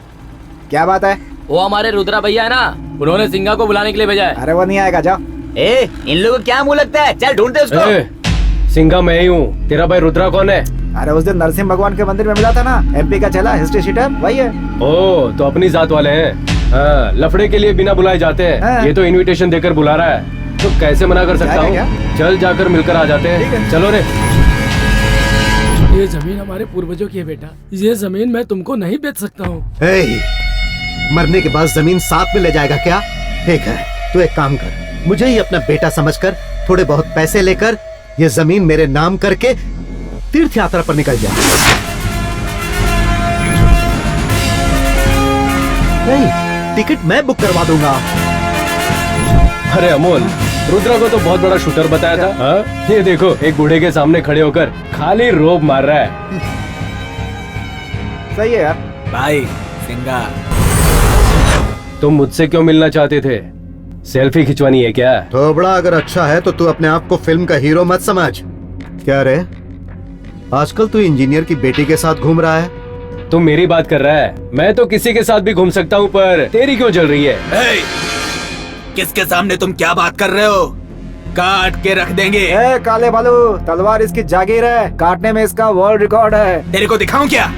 क्या बात है? वो हमारे रुद्रा भैया है ना, उन्होंने सिंगा को बुलाने के लिए भेजा है। अरे वो नहीं आएगा, जाओ। इन लोगों को क्या मुंह लगता है? चल ढूंढते उसको। सिंगा मैं ही हूँ। तेरा भाई रुद्रा कौन है? अरे उस दिन नरसिंह भगवान के मंदिर में मिला था ना, MP का चला हिस्ट्री शीटर, वही है। ओ, तो अपनी जात वाले हैं। लफड़े के लिए बिना बुलाए जाते हैं। ये तो इनविटेशन देकर बुला रहा है, तो कैसे मना कर सकता हूँ? चल जाकर मिलकर आ जाते हैं। चलो रे। ये जमीन हमारे पूर्वजों की है बेटा, ये जमीन मैं तुमको नहीं बेच सकता हूँ। मरने के बाद जमीन साथ में ले जाएगा क्या? ठीक है, तू एक काम कर, मुझे ही अपना बेटा समझकर थोड़े बहुत पैसे लेकर ये जमीन मेरे नाम करके तीर्थ यात्रा पर निकल जा। नहीं, टिकट मैं बुक करवा दूंगा। अरे अमोल, रुद्रा को तो बहुत बड़ा शूटर बताया था। हाँ? ये देखो, एक बूढ़े के सामने खड़े होकर खाली रोब मार रहा है। सही है यार। भाई सिंगा, तुम मुझसे क्यों मिलना चाहते थे? सेल्फी खिंचवानी है क्या? थोबड़ा अगर अच्छा है तो तू अपने आप को फिल्म का हीरो मत समझ। क्या रे, आजकल तू इंजीनियर की बेटी के साथ घूम रहा है? तुम मेरी बात कर रहा है? मैं तो किसी के साथ भी घूम सकता हूँ, पर तेरी क्यों चल रही है? किसके सामने तुम क्या बात कर रहे हो? काट के रख देंगे। काले बालू, तलवार इसकी जागीर है, काटने में इसका वर्ल्ड रिकॉर्ड है। तेरे को दिखाऊं क्या?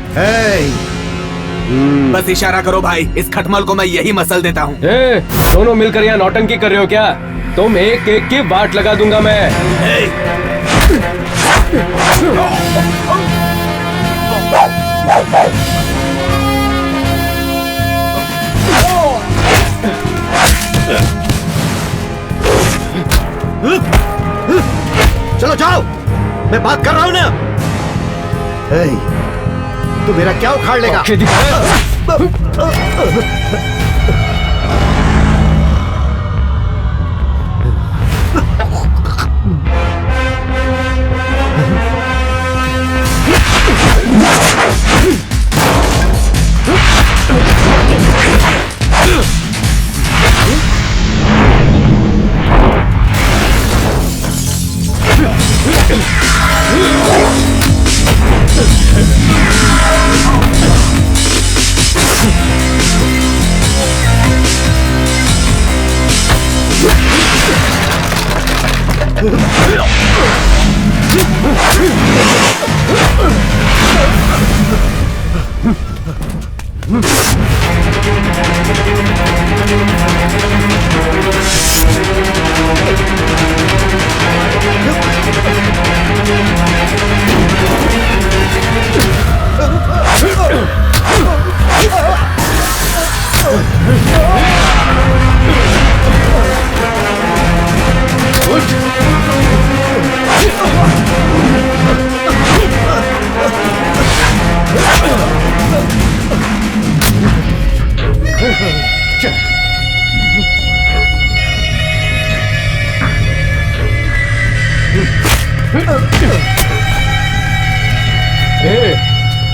बस इशारा करो भाई, इस खटमल को मैं यही मसल देता हूँ। दोनों मिलकर यहाँ नौटंकी कर रहे हो क्या? तुम एक एक की वाट लगा दूंगा मैं। चलो जाओ, मैं बात कर रहा हूँ ना। तू मेरा क्या उखाड़ लेगा?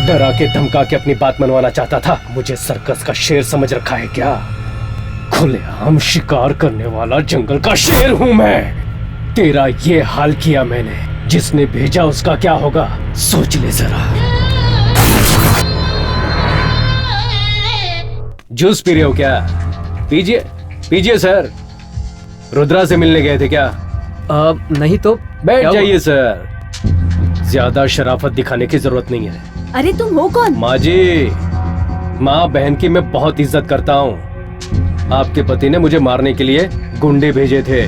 डरा के धमका के अपनी बात मनवाना चाहता था। मुझे सर्कस का शेर समझ रखा है क्या? खुलेआम शिकार करने वाला जंगल का शेर हूँ मैं। तेरा ये हाल किया मैंने, जिसने भेजा उसका क्या होगा सोच ले जरा। जूस पी रहे हो क्या? पीजिए पीजिए सर। रुद्रा से मिलने गए थे क्या? नहीं तो बैठ जाइए सर, ज्यादा शराफत दिखाने की जरूरत नहीं है। अरे तुम हो कौन? माँ जी, माँ बहन की मैं बहुत इज्जत करता हूँ। आपके पति ने मुझे मारने के लिए गुंडे भेजे थे।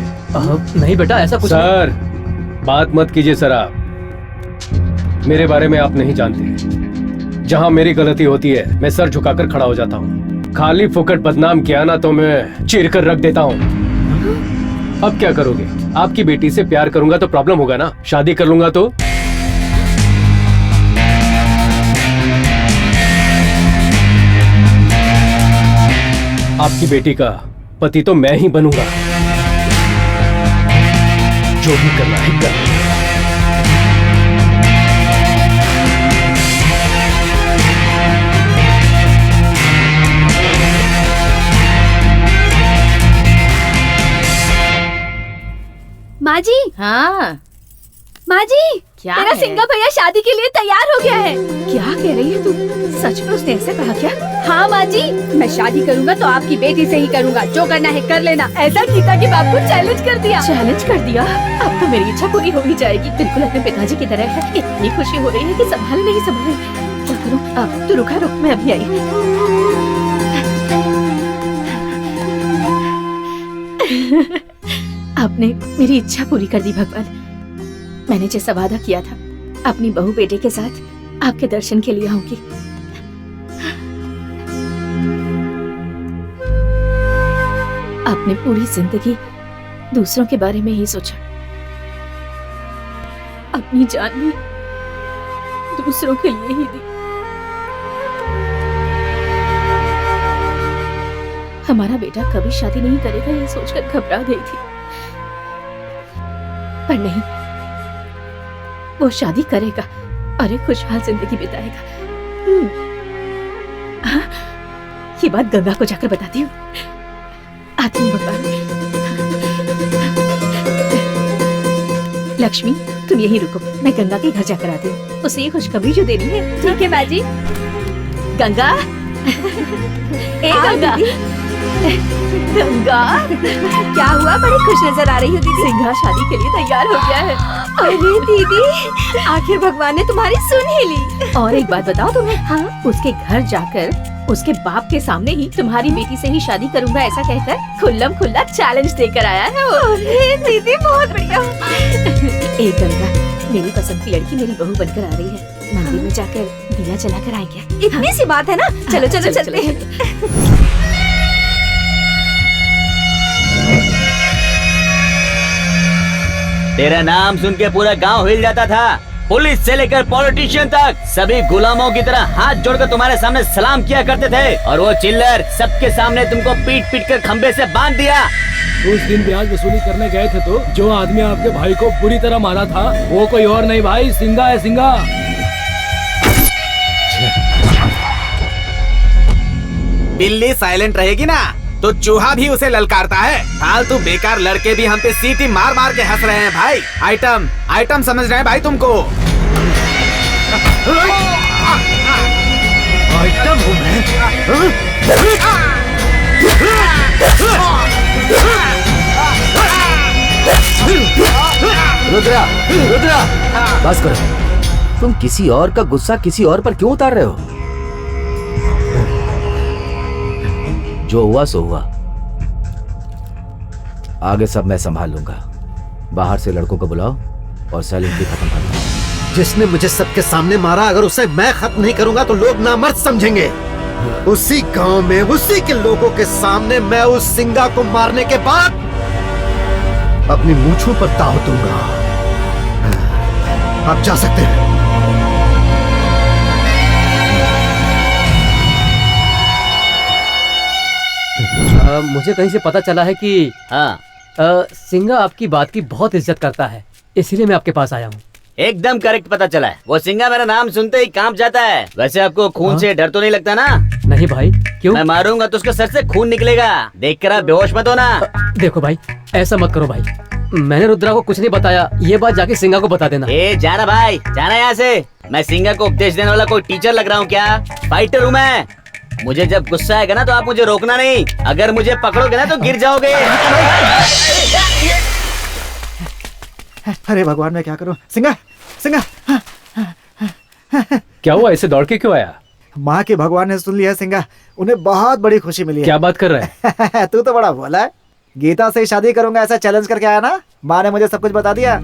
नहीं बेटा, ऐसा कुछ सर बात मत कीजिए सर, आप मेरे बारे में आप नहीं जानते। जहाँ मेरी गलती होती है मैं सर झुकाकर खड़ा हो जाता हूँ। खाली फुकट बदनाम किया ना तो मैं चीर कर रख देता हूँ। अब क्या करोगे? आपकी बेटी से प्यार करूंगा तो प्रॉब्लम होगा ना, शादी कर लूंगा तो? आपकी बेटी का पति तो मैं ही बनूंगा। जो भी करना है कर। माँ जी। हाँ माँ जी, क्या मेरा है? सिंगा भैया शादी के लिए तैयार हो गया है। क्या कह रही है तू? सच में उसने ऐसा कहा क्या? हाँ माँ जी, मैं शादी करूँगा तो आपकी बेटी से ही करूँगा। जो करना है कर लेना। ऐसा गीता के बाप को चैलेंज कर दिया। चैलेंज कर दिया? अब तो मेरी इच्छा पूरी हो ही जाएगी। बिल्कुल अपने पिताजी की तरह है। इतनी खुशी हो रही है कि संभाल नहीं संभाल। क्या करूँ अब? तो रुका रुक, मैं अभी आई। आपने मेरी इच्छा पूरी कर दी भगवान। मैंने जैसा वादा किया था अपनी बहू बेटे के साथ आपके दर्शन के लिए आऊंगी। आपने पूरी जिंदगी दूसरों के बारे में ही सोचा, अपनी जान भी दूसरों के लिए ही दी। हमारा बेटा कभी शादी नहीं करेगा ये सोचकर घबरा गई थी, पर नहीं, वो शादी करेगा और एक खुशहाल जिंदगी बिताएगा। हाँ, ये बात गंगा को जाकर बताती हूँ। आती हूँ भगवान। लक्ष्मी, तुम यहीं रुको, मैं गंगा के घर जाकर आती हूँ। उसे ये खुशखबरी जो देनी है। ठीक है बाजी। गंगा, ए गंगा, गंगा, क्या हुआ? बड़ी खुश नजर आ रही हो दीदी। सिंघा शादी के लिए तैयार हो गया है। अरे दीदी, आखिर भगवान ने तुम्हारी सुन ही ली। और एक बात बताओ तुम्हें, हाँ, उसके घर जाकर उसके बाप के सामने ही तुम्हारी बेटी से ही शादी करूंगा ऐसा कहकर खुल्लम खुल्ला चैलेंज देकर आया है वो। अरे दीदी, बहुत बढ़िया। एक गंगा, मेरी पसंद की लड़की मेरी बहू बनकर आ रही है। मंदिर में जाकर दिया जलाकर आएंगे। इतनी सी बात है ना। चलो चलो चलते हैं। तेरा नाम सुन के पूरा गांव हिल जाता था। पुलिस से लेकर पॉलिटिशियन तक सभी गुलामों की तरह हाथ जोड़कर तुम्हारे सामने सलाम किया करते थे, और वो चिल्लर सबके सामने तुमको पीट पीट कर खंबे से बांध दिया। उस दिन ब्याज वसूली करने गए थे तो जो आदमी आपके भाई को बुरी तरह मारा था वो कोई और नहीं भाई, सिंघा है, सिंघा। बिल्ली साइलेंट रहेगी ना तो चूहा भी उसे ललकारता है। फालतू बेकार लड़के भी हम पे सीटी मार मार के हंस रहे हैं भाई। आइटम आइटम समझ रहे हैं भाई तुमको। आइटम हूँ मैं? रुद्रा, रुद्रा, बस करो। तुम किसी और का गुस्सा किसी और पर क्यों उतार रहे हो? जो हुआ सो हुआ, आगे सब मैं संभाल लूंगा। बाहर से लड़कों को बुलाओ और साइलेंटली खत्म कर दो। जिसने मुझे सबके सामने मारा, अगर उसे मैं खत्म नहीं करूंगा तो लोग नामर्द समझेंगे। उसी गांव में उसी के लोगों के सामने मैं उस सिंगा को मारने के बाद अपनी मूंछों पर दाव दूंगा। आप जा सकते हैं। मुझे कहीं से पता चला है कि हाँ, सिंघा आपकी बात की बहुत इज्जत करता है, इसीलिए मैं आपके पास आया हूँ। एकदम करेक्ट पता चला है। वो सिंघा मेरा नाम सुनते ही कांप जाता है। वैसे आपको खून से डर तो नहीं लगता ना? नहीं भाई, क्यों? मैं मारूंगा तो उसके सर से खून निकलेगा। देखकर आप बेहोश मत होना। देखो भाई, ऐसा मत करो भाई, मैंने रुद्रा को कुछ नहीं बताया। ये बात जाके सिंघा को बता देना। ए जाना भाई, जाना यहाँ से। मैं सिंघा को उपदेश देने वाला कोई टीचर लग रहा हूँ क्या? फाइटर हूँ मैं। मुझे जब गुस्सा आएगा ना तो आप मुझे रोकना नहीं। अगर मुझे पकड़ोगे ना तो गिर जाओगे। अरे भगवान, मैं क्या करूं? सिंगा, सिंगा। क्या हुआ? ऐसे दौड़ के क्यों आया? माँ के भगवान ने सुन लिया सिंगा, उन्हें बहुत बड़ी खुशी मिली है। क्या बात कर रहा है? तू तो बड़ा भोला है। गीता से शादी करूंगा ऐसा चैलेंज करके आया ना। माँ ने मुझे सब कुछ बता दिया।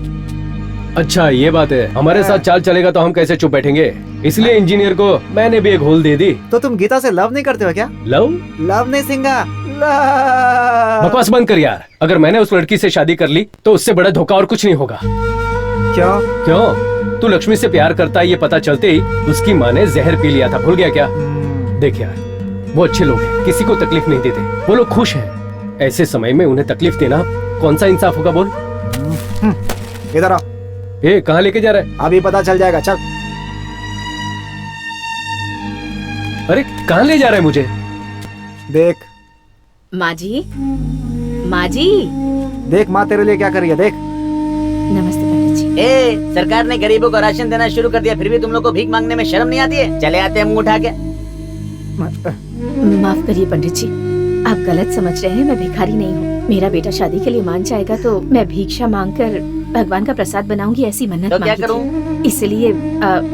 अच्छा ये बात है। हमारे साथ चाल चलेगा तो हम कैसे चुप बैठेंगे, इसलिए इंजीनियर को मैंने भी एक होल दे दी। तो तुम गीता से लव नहीं करते हो क्या? लव? लव नहीं सिंगा, बकवास बंद कर यार। अगर मैंने उस लड़की से शादी कर ली तो उससे बड़ा धोखा और कुछ नहीं होगा। क्यों? क्यों? तू लक्ष्मी से प्यार करता है ये पता चलते ही उसकी माँ ने जहर पी लिया था, भूल गया क्या? देख यार, वो अच्छे लोग हैं, किसी को तकलीफ नहीं देते, वो लोग खुश हैं। ऐसे समय में उन्हें तकलीफ देना कौन सा इंसाफ होगा बोल? इधर आओ। ए, कहाँ लेके जा रहा है? अभी पता चल जाएगा, चल। अरे कहाँ ले जा रहा है मुझे? देख माँ जी, माँ जी, देख माँ तेरे लिए क्या कर रही है, देख। नमस्ते पंडित जी। ए, सरकार ने गरीबों को राशन देना शुरू कर दिया, फिर भी तुम लोग को भीख मांगने में शर्म नहीं आती है? चले आते हैं मुंह उठा के। माफ करिए पंडित जी, आप गलत समझ रहे हैं, मैं भिखारी नहीं हूँ। मेरा बेटा शादी के लिए मान जाएगा तो मैं भिक्षा मांगकर भगवान का प्रसाद बनाऊंगी, ऐसी मन्नत तो क्या मांगी करूं? थी। इसलिए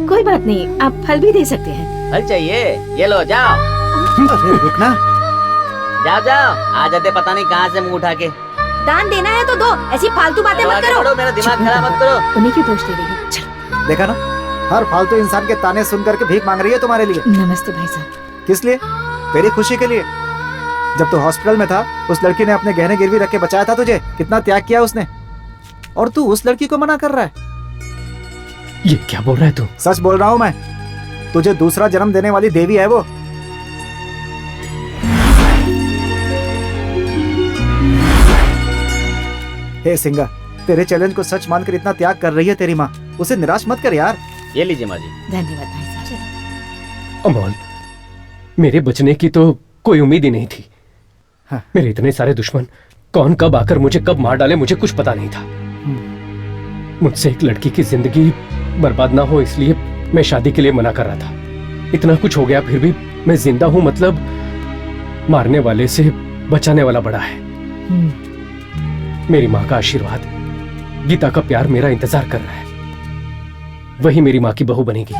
कोई बात नहीं, आप फल भी दे सकते हैं। फल चाहिए? ये लो, जाओ। रुकना, जाओ जाओ, आ जाते पता नहीं कहाँ से मुंह उठा के। दान देना है तो दो, ऐसी फालतू बातें मत करो। मेरा दिमाग खराब मत करो। उन्हीं की दोष दे रही हूँ। देखा ना, हर फालतू इंसान के ताने सुन करके भीख मांग रही है तुम्हारे लिए। नमस्ते भाई साहब। किस लिए? तेरी खुशी के लिए। जब तू हॉस्पिटल में था, उस लड़की ने अपने गहने गिरवी रख के बचाया था तुझे। कितना त्याग किया उसने, और तू उस लड़की को मना कर रहा है। ये क्या बोल रहा है तू? सच बोल रहा हूँ मैं, तुझे दूसरा जन्म देने वाली देवी है वो। हे सिंगा, तेरे चैलेंज को सच मानकर इतना त्याग कर रही है तेरी माँ, उसे निराश मत कर यार। ये लीजिए माँ जी। धन्यवाद भाई साहब। अमोल, मेरे बचने की तो कोई उम्मीद ही नहीं थी। हाँ। मेरे इतने सारे दुश्मन, कौन कब आकर मुझे कब मार डाले मुझे कुछ पता नहीं था। मुझसे एक लड़की की जिंदगी बर्बाद ना हो इसलिए मैं शादी के लिए मना कर रहा था। इतना कुछ हो गया फिर भी मैं जिंदा हूं, मतलब मारने वाले से बचाने वाला बड़ा है। मेरी माँ का आशीर्वाद, गीता का प्यार मेरा इंतजार कर रहा है। वही मेरी माँ की बहू बनेगी।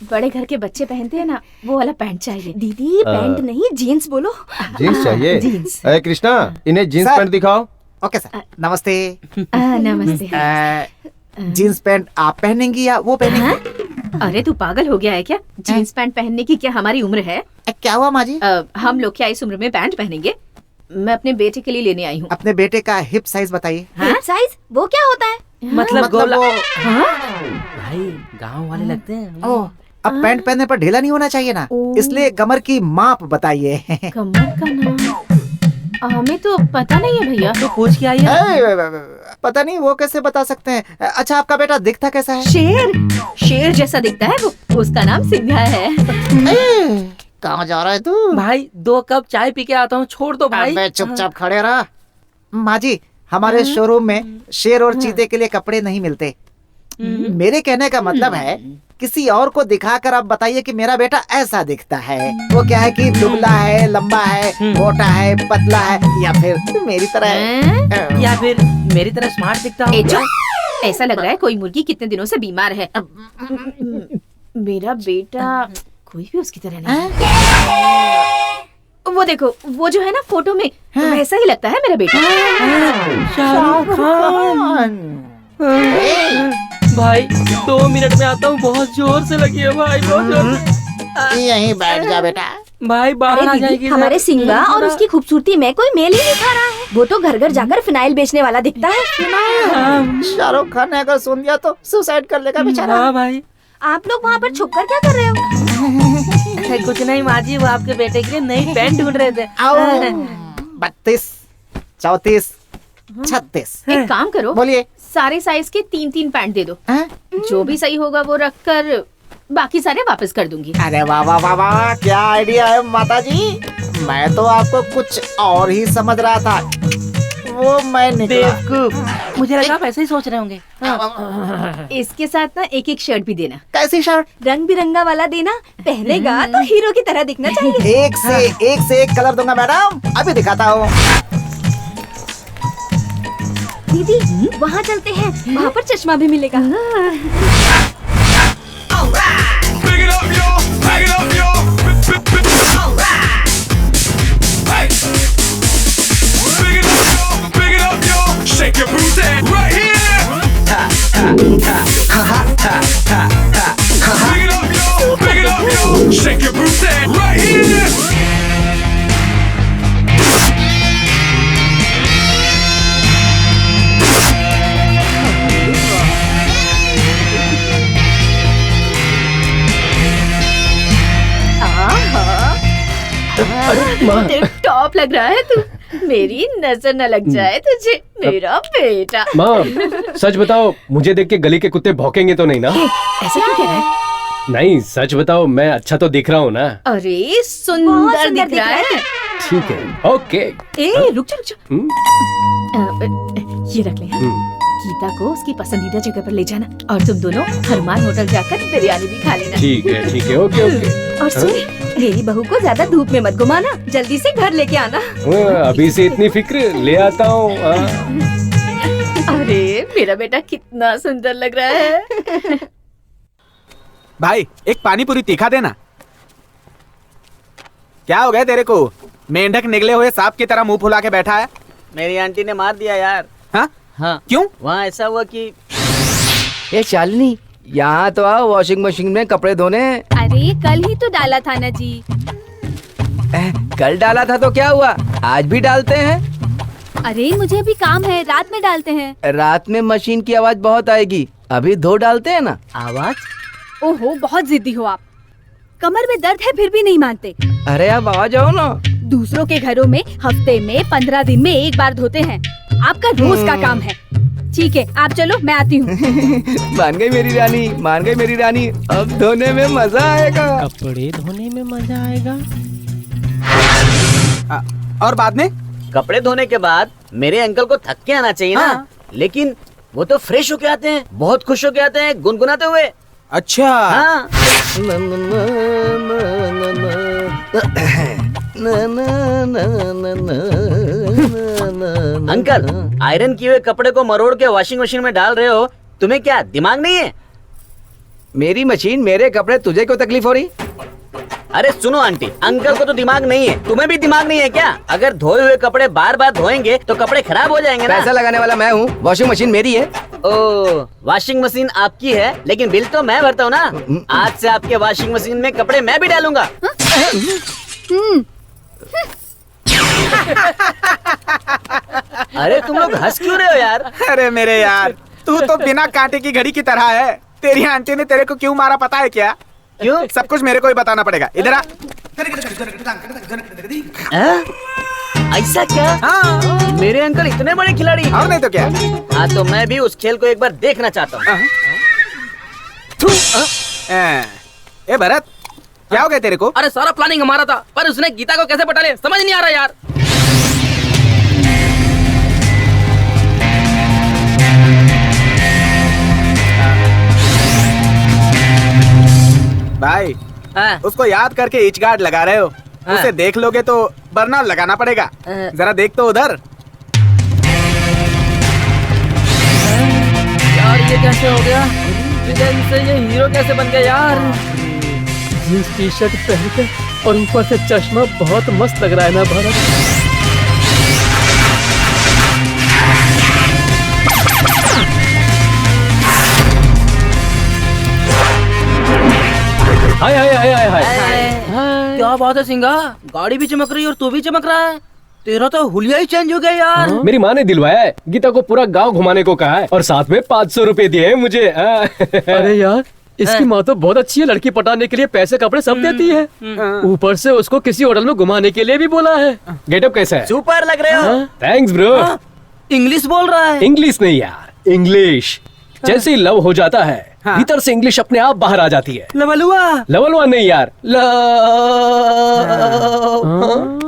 बड़े घर के बच्चे पहनते हैं ना, वो वाला पैंट चाहिए। दीदी पैंट नहीं, जीन्स बोलो। जीन्स चाहिए? जीन्स। अरे कृष्णा, इन्हें जीन्स पैंट दिखाओ। Okay sir. नमस्ते। नमस्ते। जीन्स पैंट आप पहनेंगी या वो पहनेंगी? अरे तू पागल हो गया है क्या? जीन्स पैंट पहनने की क्या हमारी उम्र है? क्या हुआ माँ जी? हम लोग क्या इस उम्र में पैंट पहनेंगे? मैं अपने बेटे के लिए लेने आई हूँ। अपने बेटे का हिप साइज बताइए। हिप साइज वो क्या होता है? मतलब गोला। भाई गांव वाले लगते हैं। ओह, अब पैंट पहनने पर ढीला नहीं होना चाहिए ना, इसलिए कमर की माप बताइए। कमर का नाम हमें तो पता नहीं है भैया। तो पूछ के आइए। पता नहीं वो कैसे बता सकते हैं। अच्छा, आपका बेटा दिखता कैसा है? शेर जैसा दिखता है वो, उसका नाम सिंघा है। कहाँ जा रहा है तू? भाई 2 कप चाय पी के आता हूँ, छोड़ दो भाई। चुपचाप खड़े रहा। माँ जी, हमारे शोरूम में शेर और चीते के लिए कपड़े नहीं मिलते। मेरे कहने का मतलब है किसी और को दिखाकर आप बताइए कि मेरा बेटा ऐसा दिखता है। वो क्या है कि दुबला है, लंबा है, मोटा है, पतला है, या फिर मेरी तरह है, या फिर मेरी तरह स्मार्ट दिखता हूँ। ऐसा लग रहा है कोई मुर्गी कितने दिनों से बीमार है। मेरा बेटा कोई भी उसकी तरह नहीं है। वो देखो, वो जो है ना फोटो में, वैसा ही लगता है मेरा बेटा। शाहरुख खान। भाई 2 मिनट में आता हूँ, बहुत जोर से लगी है भाई, बहुत जोर से। यहीं बैठ जा बेटा। भाई बाहर आ जाएगी। हमारे सिंगा और उसकी खूबसूरती में कोई मेल ही नहीं खा रहा है। वो तो घर घर जाकर फिनाइल बेचने वाला दिखता है। शाहरुख खान ने अगर सुन दिया तो सुसाइड कर लेगा बेचारा। हाँ भाई। आप लोग वहाँ पर छुप कर क्या कर रहे हो? कुछ नहीं माँ जी, वो आपके बेटे के लिए नई पैंट ढूंढ रहे थे। 32, 34, 36। एक काम करो, बोलिए। सारे साइज के 3-3 पैंट दे दो। जो भी सही होगा वो रख कर बाकी सारे वापस कर दूंगी। अरे वाह वाह वाह वाह, क्या आइडिया है माता जी। मैं तो आपको कुछ और ही समझ रहा था, वो मैं बेवकूफ। मुझे लगा आप ऐसे ही सोच रहे होंगे। इसके साथ ना एक शर्ट भी देना। कैसी शर्ट? रंग बिरंगा वाला देना, पहनेगा तो हीरो की तरह दिखना चाहिए। एक से एक कलर दूंगा मैडम, अभी दिखाता हूँ। दीदी वहाँ चलते हैं, वहाँ पर चश्मा भी मिलेगा। Shake your booty right here. Big it up, yo. Shake your booty right here. Top लग रहा है तू, मेरी नजर न लग जाए तुझे, मेरा बेटा। माँ, सच बताओ, मुझे देख के गली के कुत्ते भौंकेंगे तो नहीं ना? ऐसा क्यों कह रहा है? नहीं सच बताओ, मैं अच्छा तो दिख रहा हूँ ना? अरे सुंदर दिख रहा है। ठीक है, ओके। ए रुक जा रुक जा। ये रख ले। गीता को उसकी पसंदीदा जगह पर ले जाना और तुम दोनों हरमान होटल जाकर बिरयानी भी खा लेना। ठीक है, ओके ओके। और सुन, मेरी बहू को ज्यादा धूप में मत घुमाना, जल्दी से घर लेके आना। अभी से इतनी फिक्र, ले आता हूँ। अरे मेरा बेटा कितना सुंदर लग रहा है। भाई एक पानी पूरी तीखा देना। क्या हो गया तेरे को? मेंढक निकले हुए सांप की तरह मुंह फुला के बैठा है। मेरी आंटी ने मार दिया यार। हाँ हाँ। क्यों? वहाँ ऐसा हुआ कि ये शालिनी, यहाँ तो आओ वॉशिंग मशीन में कपड़े धोने। अरे कल ही तो डाला था ना जी। कल डाला था तो क्या हुआ, आज भी डालते हैं। अरे मुझे अभी काम है, रात में डालते हैं। रात में मशीन की आवाज बहुत आएगी, अभी धो डालते हैं ना। आवाज? ओहो बहुत जिद्दी हो आप। कमर में दर्द है फिर भी नहीं मानते। अरे आप आ जाओ ना। दूसरों के घरों में हफ्ते में 15 दिन में एक बार धोते हैं, आपका रोज का काम है। ठीक है आप चलो, मैं आती हूँ। मान गई मेरी रानी, मान गई मेरी रानी। अब धोने में मजा आएगा। कपड़े धोने में मजा आएगा। और बाद में? कपड़े धोने के बाद मेरे अंकल को थक के आना चाहिए ना। लेकिन वो तो फ्रेश होके आते हैं, बहुत खुश होके आते हैं, गुनगुनाते हुए। अच्छा। हाँ। अंकल, आयरन किए हुए कपड़े को मरोड़ के वॉशिंग मशीन में डाल रहे हो, तुम्हें क्या दिमाग नहीं है? मेरी मशीन, मेरे कपड़े, तुझे क्यों तकलीफ हो रही? अरे सुनो आंटी, अंकल को तो दिमाग नहीं है, तुम्हें भी दिमाग नहीं है क्या? अगर धोए हुए कपड़े बार बार धोएंगे तो कपड़े खराब हो जाएंगे ना। पैसा लगाने वाला मैं हूँ, वॉशिंग मशीन मेरी है। ओ, वॉशिंग मशीन आपकी है, लेकिन बिल तो मैं भरता हूँ ना। आज से आपके वॉशिंग मशीन में कपड़े मैं भी डालूंगा। अरे तुम लोग हंस क्यों रहे हो यार? अरे मेरे यार, तू तो बिना कांटे की घड़ी की तरह है। तेरी आंटी ने तेरे को क्यों मारा पता है क्या? क्यों? सब कुछ मेरे को ही बताना पड़ेगा। इधर आ। ऐसा क्या? हाँ। मेरे अंकल इतने बड़े खिलाड़ी हैं। और नहीं तो क्या? हाँ तो मैं भी उस खेल को एक बार देखना चाहता हूँ। ए भरत, क्या हो गया तेरे को? अरे सारा प्लानिंग हमारा था, पर उसने गीता को कैसे पटा ले समझ नहीं आ रहा यार। भाई उसको याद करके इच गार्ड लगा रहे हो। उसे देख लोगे तो बर्नर लगाना पड़ेगा। जरा देख तो उधर। यार ये कैसे हो गया? विलेन से ये हीरो कैसे बन गया यार? जींस टी शर्ट पहनकर और ऊपर से चश्मा बहुत मस्त लग रहा है ना भरत? हाय हाय हाय हाय हाय। क्या बात है सिंगा, गाड़ी भी चमक रही है और तू भी चमक रहा है। तेरा तो हुलिया ही चेंज हो गया यार। मेरी माँ ने दिलवाया है, गीता को पूरा गांव घुमाने को कहा है और साथ में 500 रुपए दिए हैं मुझे। अरे यार इसकी माँ तो बहुत अच्छी है, लड़की पटाने के लिए पैसे कपड़े सब देती है। ऊपर से उसको किसी होटल में घुमाने के लिए भी बोला है। गेटअप कैसा है? सुपर लग रहे हो। Thanks bro. इंग्लिश बोल रहा है? इंग्लिश नहीं यार, इंग्लिश। जैसे ही लव हो जाता है भीतर से इंग्लिश अपने आप बाहर आ जाती है। लवलवा नहीं यार,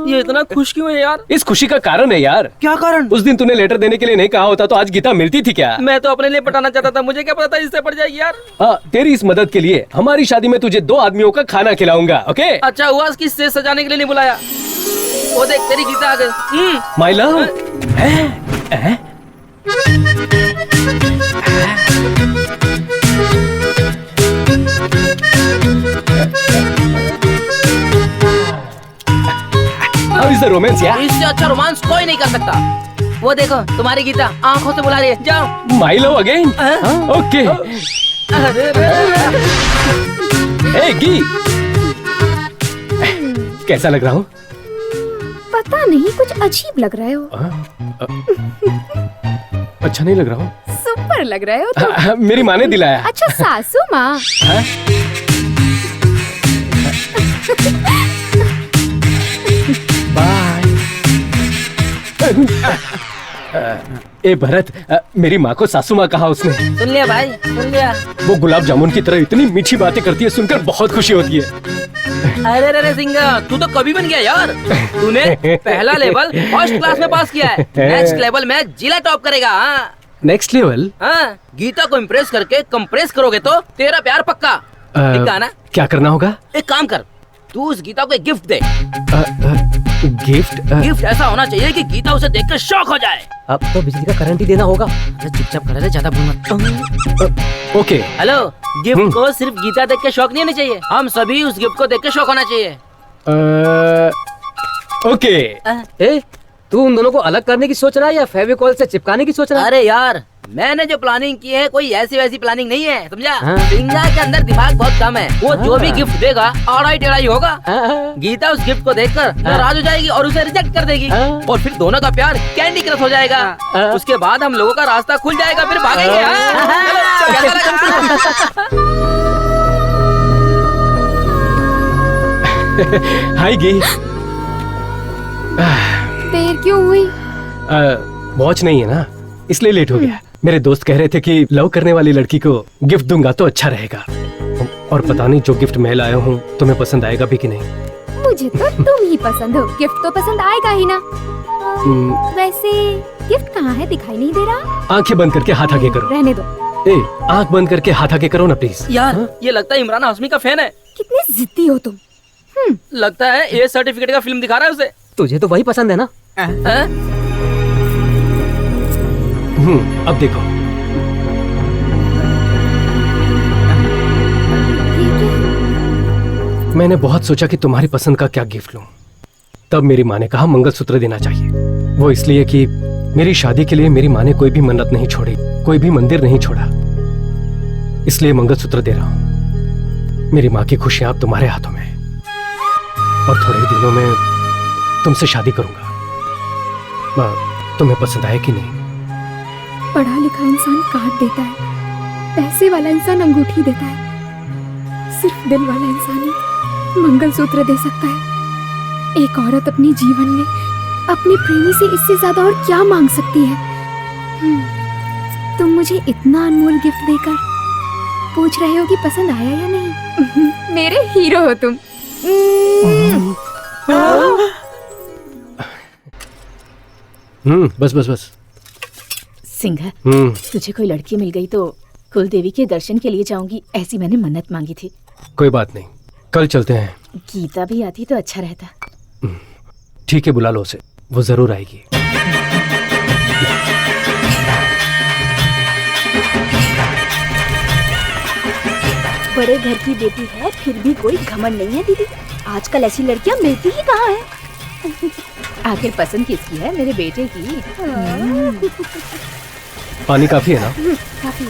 ये इतना खुश क्यों है यार? इस खुशी का कारण है यार। क्या कारण? उस दिन तूने लेटर देने के लिए नहीं कहा होता तो आज गीता मिलती थी क्या? मैं तो अपने लिए पटाना चाहता था, मुझे क्या पता था इससे पड़ जाएगी यार। हाँ, तेरी इस मदद के लिए हमारी शादी में तुझे 2 आदमियों का खाना खिलाऊंगा। ओके? अच्छा हुआ इसकी स्टेज सजाने के लिए नहीं बुलाया। वो देख तेरी गीता आ गई। My love. How is the romance यार? इससे अच्छा रोमांस कोई नहीं कर सकता। वो देखो तुम्हारी गीता आंखों से बुला रही है, जाओ। My love again. ओके। ए गी, कैसा लग रहा हूँ? पता नहीं, कुछ अजीब लग रहे हो। अच्छा नहीं लग रहा हूँ? सुपर लग रहे हो तुम। मेरी माँ ने दिलाया। अच्छा सासू माँ। ए भरत, मेरी माँ को सासू माँ कहा उसने। सुन लिया भाई, सुन लिया। वो गुलाब जामुन की तरह इतनी मीठी बातें करती है, सुनकर बहुत खुशी होती है। अरे रे सिंगा, तू तो कभी बन गया यार। तूने पहला लेवल फर्स्ट क्लास में पास किया है, नेक्स्ट लेवल में जिला टॉप करेगा। हाँ नेक्स्ट लेवल? हाँ, गीता को इम्प्रेस करके कंप्रेस करोगे तो तेरा प्यार पक्का। ठीक है ना? क्या करना होगा? एक काम कर, तू उस गीता को एक गिफ्ट दे। गिफ्ट? गिफ्ट ऐसा होना चाहिए कि गीता उसे देखकर शॉक हो जाए। अब तो बिजली का करंट ही देना होगा। चुपचाप खड़ा रहे, ज्यादा बोल मत। ओके। हेलो, गिफ्ट को सिर्फ गीता देख के शॉक नहीं होना चाहिए, हम सभी उस गिफ्ट को देख के शॉक होना चाहिए। ओके। ए, तू उन दोनों को अलग करने की सोच रहा है या फेविकॉल से चिपकाने की सोच रहा है? अरे यार, मैंने जो प्लानिंग की है कोई ऐसी वैसी प्लानिंग नहीं है, समझा? हाँ? सिंगा के अंदर दिमाग बहुत कम है, वो जो भी गिफ्ट देगा आड़ा टेढ़ा ही होगा। गीता उस गिफ्ट को देखकर नाराज हो जाएगी और उसे रिजेक्ट कर देगी, और फिर दोनों का प्यार कैंडी क्रश हो जाएगा। उसके बाद हम लोगों का रास्ता खुल जाएगा, फिर भागेंगे। हाय गी। देर क्यों हुई? वॉच नहीं है ना, इसलिए लेट हो गया। मेरे दोस्त कह रहे थे कि लव करने वाली लड़की को गिफ्ट दूंगा तो अच्छा रहेगा, और पता नहीं जो गिफ्ट मैं लाया हूँ तुम्हें पसंद आएगा भी कि नहीं। मुझे तो तुम ही पसंद हो, गिफ्ट तो पसंद आएगा ही ना। वैसे गिफ्ट कहाँ है, दिखाई नहीं दे रहा? आंखें बंद करके हाथ आगे करो। रहने दो। ए, आंख बंद करके हाथ आगे करो ना प्लीज। यार, ये लगता है इमरान हाशमी का फैन है। कितने जिद्दी हो तुम। लगता है ए सर्टिफिकेट का फिल्म दिखा रहा है उसे। तुझे तो वही पसंद है ना? अब देखो। मैंने बहुत सोचा कि तुम्हारी पसंद का क्या गिफ्ट लूं। तब मेरी माँ ने कहा मंगलसूत्र देना चाहिए। वो इसलिए कि मेरी शादी के लिए मेरी माँ ने कोई भी मन्नत नहीं छोड़ी, कोई भी मंदिर नहीं छोड़ा, इसलिए मंगलसूत्र दे रहा हूं। मेरी माँ की खुशियां अब तुम्हारे हाथों में, और थोड़े ही दिनों में तुमसे शादी करूंगा। तुम्हें पसंद आए कि नहीं? पढ़ा लिखा इंसान कार्ड देता है, पैसे वाला इंसान अंगूठी देता है, सिर्फ दिल वाला इंसान ही मंगलसूत्र दे सकता है। एक औरत अपने जीवन में अपने प्रेमी से इससे ज्यादा और क्या मांग सकती है? तुम मुझे इतना अनमोल गिफ्ट देकर पूछ रहे हो कि पसंद आया या नहीं? मेरे हीरो हो तुम। बस बस बस। सिंघा, तुझे कोई लड़की मिल गई तो कुल देवी के दर्शन के लिए जाऊंगी, ऐसी मैंने मन्नत मांगी थी। कोई बात नहीं, कल चलते हैं। गीता भी आती तो अच्छा रहता। ठीक है, बुला लो उसे, वो जरूर आएगी। बड़े घर की बेटी है फिर भी कोई घमंड नहीं है दीदी। आजकल ऐसी लड़कियां मिलती ही कहाँ है। आखिर पसंद किसकी है? मेरे बेटे की। पानी काफी है ना? काफी।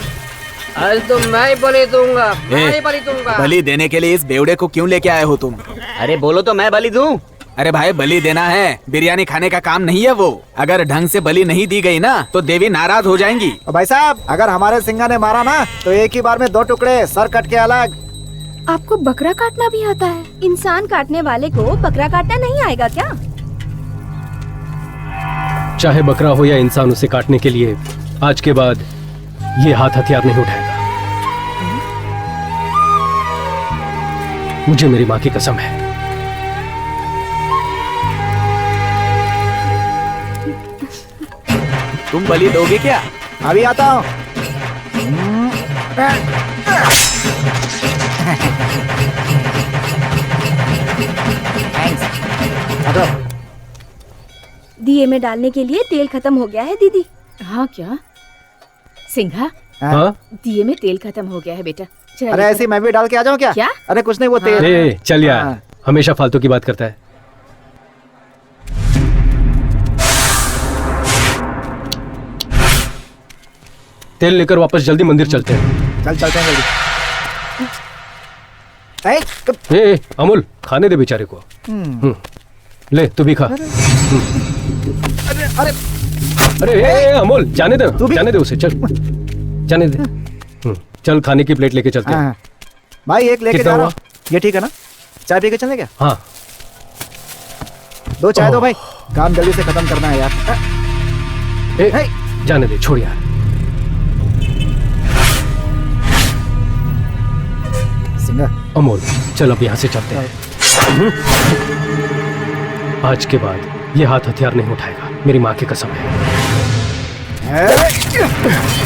आज तो मैं ही बलि दूंगा, मैं ही बलि दूंगा। बलि देने के लिए इस बेवड़े को क्यों लेके आए हो तुम? अरे बोलो तो मैं बलि दूं। अरे भाई, बलि देना है, बिरयानी खाने का काम नहीं है वो। अगर ढंग से बलि नहीं दी गई ना तो देवी नाराज हो जाएंगी। भाई साहब, अगर हमारे सिंघा ने मारा ना तो एक ही बार में 2 टुकड़े, सर कट के अलग। आपको बकरा काटना भी आता है? इंसान काटने वाले को बकरा काटना नहीं आएगा क्या? चाहे बकरा हो या इंसान, उसे काटने के लिए आज के बाद ये हाथ हथियार नहीं उठाएगा। मुझे मेरी माँ की कसम है। तुम बलि दोगे क्या? अभी आता हूँ। दिए में डालने के लिए तेल खत्म हो गया है दीदी। हाँ क्या सिंघा? हाँ? दिए में तेल खत्म हो गया है बेटा। अरे ऐसे मैं भी डाल के आ जाऊँ क्या? क्या? अरे कुछ नहीं, वो तेल। ए, चल यार, हमेशा फालतू की बात करता है। तेल लेकर वापस जल्दी मंदिर चलते हैं। चल चलते हैं जल्दी। ए, अमूल, खाने दे बेचारे को। ले तू भी खा। अरे अरे अमूल, जाने दे, जाने दे उसे, चल जाने दे। चल खाने की प्लेट लेके चलते हैं। भाई एक लेके जा रहा हूँ, ये ठीक है ना? चाय पी के चलें क्या? हाँ। 2 चाय दो भाई, काम जल्दी से खत्म करना है यार। जाने दे, छोड़ यार। सिंगा, अमोल चल अब यहाँ से चलते हैं। आज के बाद ये हाथ हथियार नहीं उठाएगा, मेरी माँ की कसम है।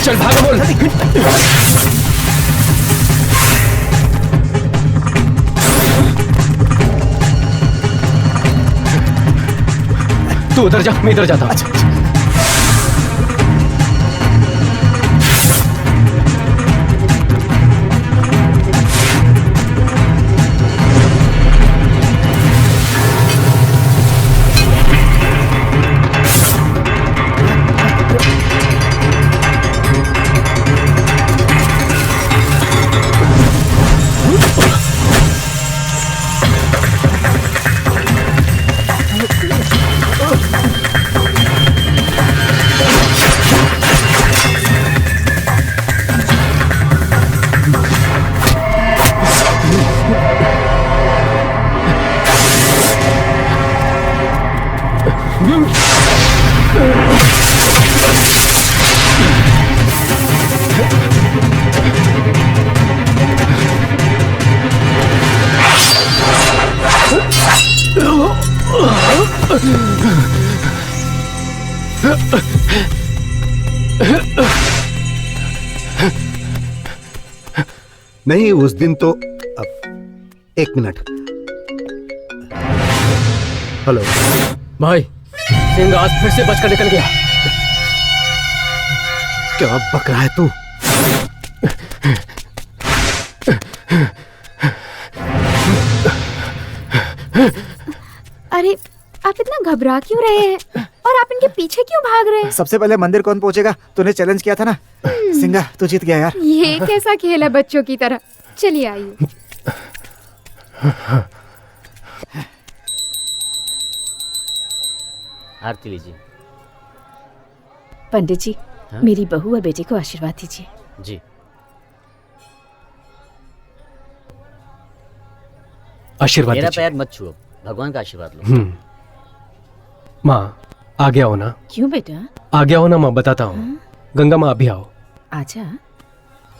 चल भाग अमोल। तू उधर जा, मैं इधर जाता हूँ। नहीं, उस दिन तो अब एक मिनट। हेलो भाई, सिंह आज फिर से बचकर निकल गया। क्या बक रहा है तू? अरे आप इतना घबरा क्यों रहे हैं और आप इनके पीछे क्यों भाग रहे हैं? सबसे पहले मंदिर कौन पहुंचेगा? तूने चैलेंज किया था ना। सिंगा, तू जीत गया यार। ये कैसा खेल है बच्चों की तरह? चलिए आइए। आरती लीजिए। पंडित जी, हाँ? मेरी बहू और बेटे को आशीर्वाद दीजिए। जी। आशीर्वाद मेरा दीजिए। पैर मत छुओ, भगवान का आशीर्वाद लो। माँ आ गया हो ना? क्यों बेटा? आ गया हो ना माँ, बताता हूँ। गंगा माँ अभी आओ। आजा।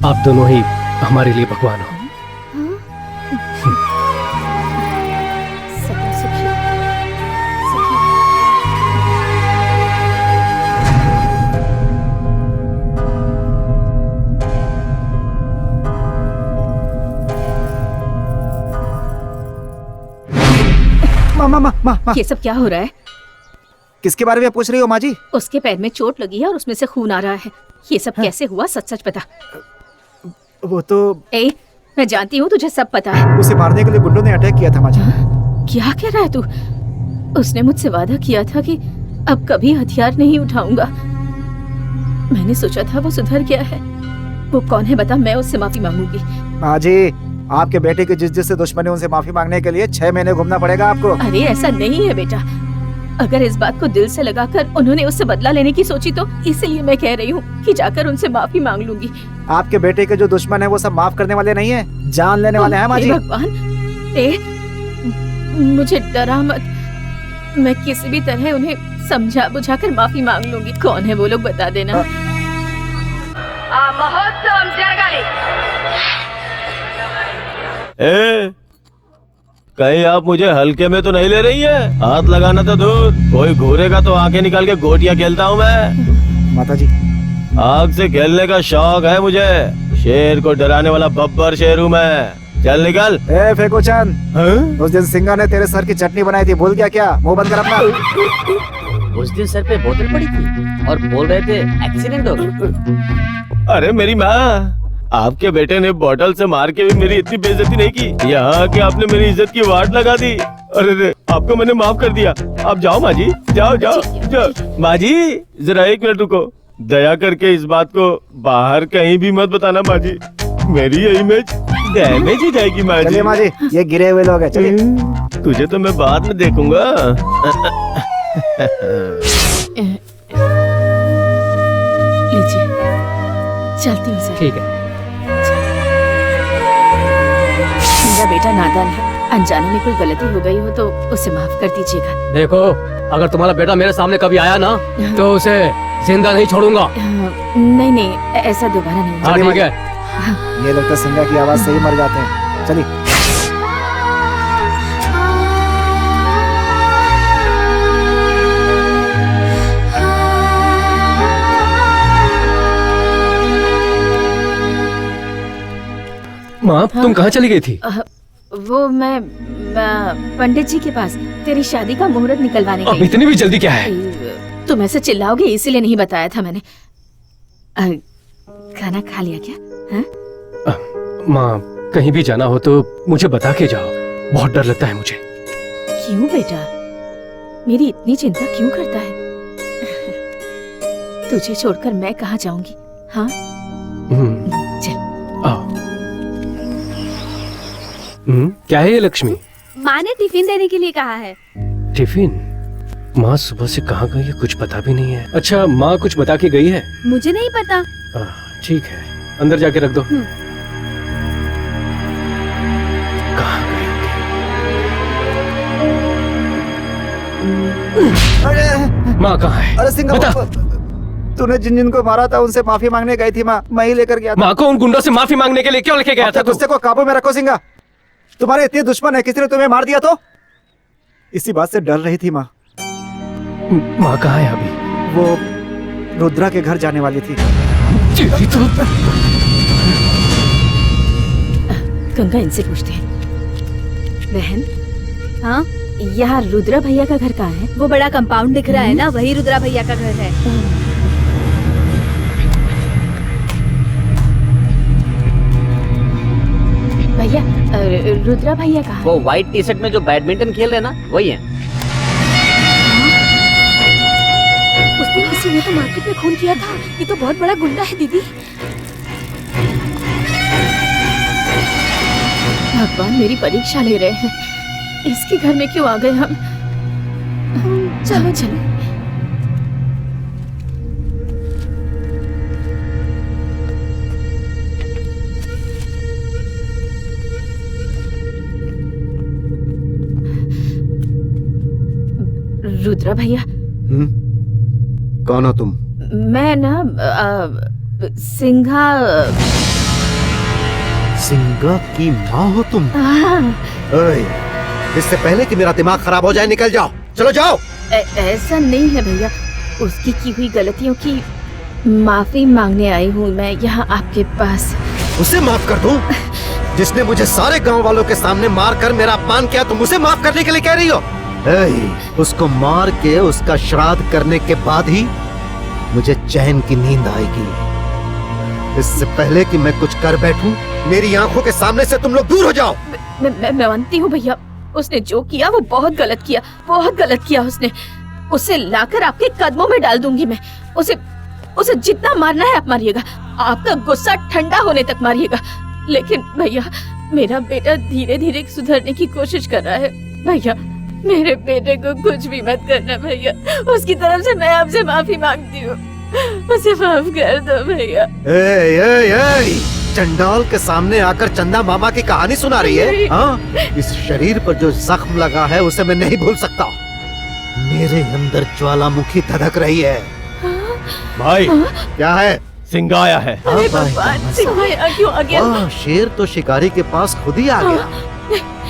आप दोनों ही हमारे लिए भगवान हो। सदा सुखी। माँ, ये सब क्या हो रहा है? किसके बारे में पूछ रही हो माँ जी? उसके पैर में चोट लगी है और उसमें से खून आ रहा है। ये सब कैसे हुआ? सच सच बता। वो तो ए, मैं जानती हूँ तुझे सब पता है। उसे मारने के लिए गुंडों ने अटैक किया था माँ जी। क्या कह रहा है तू? उसने मुझसे वादा किया था कि अब कभी हथियार नहीं उठाऊंगा। मैंने सोचा था वो सुधर गया है। वो कौन है बता, मैं उससे माफी मांगूंगी। माँ जी, आपके बेटे की जिस से दुश्मनी, उनसे माफी मांगने के लिए 6 महीने घूमना पड़ेगा आपको। अरे ऐसा नहीं है बेटा, अगर इस बात को दिल से लगाकर उन्होंने उससे बदला लेने की सोची तो इसलिए मैं कह रही हूँ कि जाकर उनसे माफी मांग लूंगी। आपके बेटे के जो दुश्मन है वो सब माफ करने वाले नहीं है, जान लेने वाले हैं माँ जी। भगवान, मुझे डरा मत। मैं किसी भी तरह उन्हें समझा बुझाकर माफी मांग लूंगी। कौन है वो लोग बता देना। कहीं आप मुझे हल्के में तो नहीं ले रही है? हाथ लगाना तो दूर, कोई घूरेगा तो आंखें निकाल के गोटियां खेलता हूँ मैं। माता जी, आग से खेलने का शौक है मुझे। शेर को डराने वाला बब्बर शेर हूँ मैं। चल निकल। ए फेकोचंद, उस दिन सिंगा ने तेरे सर की चटनी बनाई थी, भूल गया क्या? मुंह बंद कर अपना। उस दिन सर पे बोतल पड़ी थी और बोल रहे थे एक्सीडेंट हो गया। अरे मेरी माँ, आपके बेटे ने बोतल से मार के भी मेरी इतनी बेइज्जती नहीं की। यहाँ के आपने मेरी इज्जत की वाट लगा दी। अरे आपको मैंने माफ कर दिया। आप जाओ माँ जी, जाओ जाओ जाओ। माँ जी जरा 1 मिनट रुको, दया करके इस बात को बाहर कहीं भी मत बताना माँ जी। मेरी ये इमेज डैमेज हो जाएगी माँ जी। चलिए माँ जी, ये गिरे हुए लोग हैं, चलिए। तुझे तो मैं बाद में देखूंगा। लीजिए, चलती हूँ सर। ठीक है। मेरा बेटा नादान है, अनजाने में कोई गलती हो गई हो तो उसे माफ कर दीजिएगा। देखो, अगर तुम्हारा बेटा मेरे सामने कभी आया ना तो उसे जिंदा नहीं छोड़ूंगा। नहीं नहीं, ऐसा दोबारा नहीं। हाँ ठीक है। ये लोग तो सिंगा की आवाज से ही मर जाते हैं। चलिए। माँ तुम कहाँ चली गई थी? वो मैं पंडित जी के पास तेरी शादी का मुहूर्त निकलवाने गई। अब इतनी भी जल्दी क्या है? तुम ऐसे चिल्लाओगे इसीलिए नहीं बताया था मैंने। खाना खा लिया क्या? माँ कहीं भी जाना हो तो मुझे बता के जाओ, बहुत डर लगता है मुझे। क्यों बेटा, मेरी इतनी चिंता क्यों करता है? तुझे छोड़कर मैं कहाँ जाऊंगी? हाँ चल। क्या है ये लक्ष्मी? माँ ने टिफिन देने के लिए कहा है। टिफिन? माँ सुबह से कहाँ गई है कुछ पता भी नहीं है। अच्छा माँ कुछ बता के गई है? मुझे नहीं पता। ठीक है, अंदर जाके रख दो। कहाँ गई होगी? माँ कहाँ है? अरे सिंगा, तूने जिन जिन को मारा था उनसे माफी मांगने गई थी माँ, मैं ही लेकर गया था। माँ को उन गुंडों से माफी मांगने के लिए क्यों लेके गया था? गुस्से को काबू में रखो सिंगा। तुम्हारे इतने दुश्मन है, किसी ने तुम्हें मार दिया तो? इसी बात से डर रही थी माँ। माँ कहाँ है अभी? वो रुद्रा के घर जाने वाली थी। तो गंगा इनसे पूछते हैं। बहन, हाँ यहाँ रुद्रा भैया का घर कहाँ है? वो बड़ा कंपाउंड दिख रहा है ना, वही रुद्रा भैया का घर है। भैया, रुद्रा भैया कहाँ? वो व्हाइट टी शर्ट में जो बैडमिंटन खेल रहे ना, वही है। उस दिन किसी ने तो मार्केट में खून किया था। ये तो बहुत बड़ा गुंडा है दीदी। भगवान मेरी परीक्षा ले रहे हैं। इसके घर में क्यों आ गए हम? चलो चलो। रुद्रा भैया। कौन हो तुम? मैं ना सिंघा। सिंगा की माँ हो तुम? ओए, इससे पहले कि मेरा दिमाग खराब हो जाए निकल जाओ, चलो जाओ। ऐसा नहीं है भैया, उसकी की हुई गलतियों की माफी मांगने आई हूँ मैं यहाँ आपके पास। उसे माफ कर दूं? जिसने मुझे सारे गांव वालों के सामने मार कर मेरा अपमान किया, तुम उसे माफ करने के लिए कह रही हो? उसको मार के उसका श्राद्ध करने के बाद ही मुझे चैन की नींद आएगी। इससे पहले कि मैं कुछ कर बैठूं, मेरी आंखों के सामने से तुम लोग दूर हो जाओ। मैं मानती हूँ भैया, उसने जो किया वो बहुत गलत किया, बहुत गलत किया उसने। उसे लाकर आपके कदमों में डाल दूंगी मैं। उसे जितना मारना है आप मारिएगा, आपका गुस्सा ठंडा होने तक मारिएगा। लेकिन भैया, मेरा बेटा धीरे धीरे सुधरने की कोशिश कर रहा है। भैया, मेरे बेटे को कुछ भी मत करना भैया। उसकी तरफ से मैं आपसे माफी मांगती हूँ, उसे माफ कर दो भैया। चंडाल के सामने आकर चंदा मामा की कहानी सुना रही है? हाँ? इस शरीर पर जो जख्म लगा है उसे मैं नहीं भूल सकता। मेरे अंदर ज्वालामुखी धधक रही है। भाई, क्या है? सिंगा आया है। अरे भगवान, सिंघा यहाँ क्यों आ गया? शेर तो शिकारी के पास खुद ही आ गया।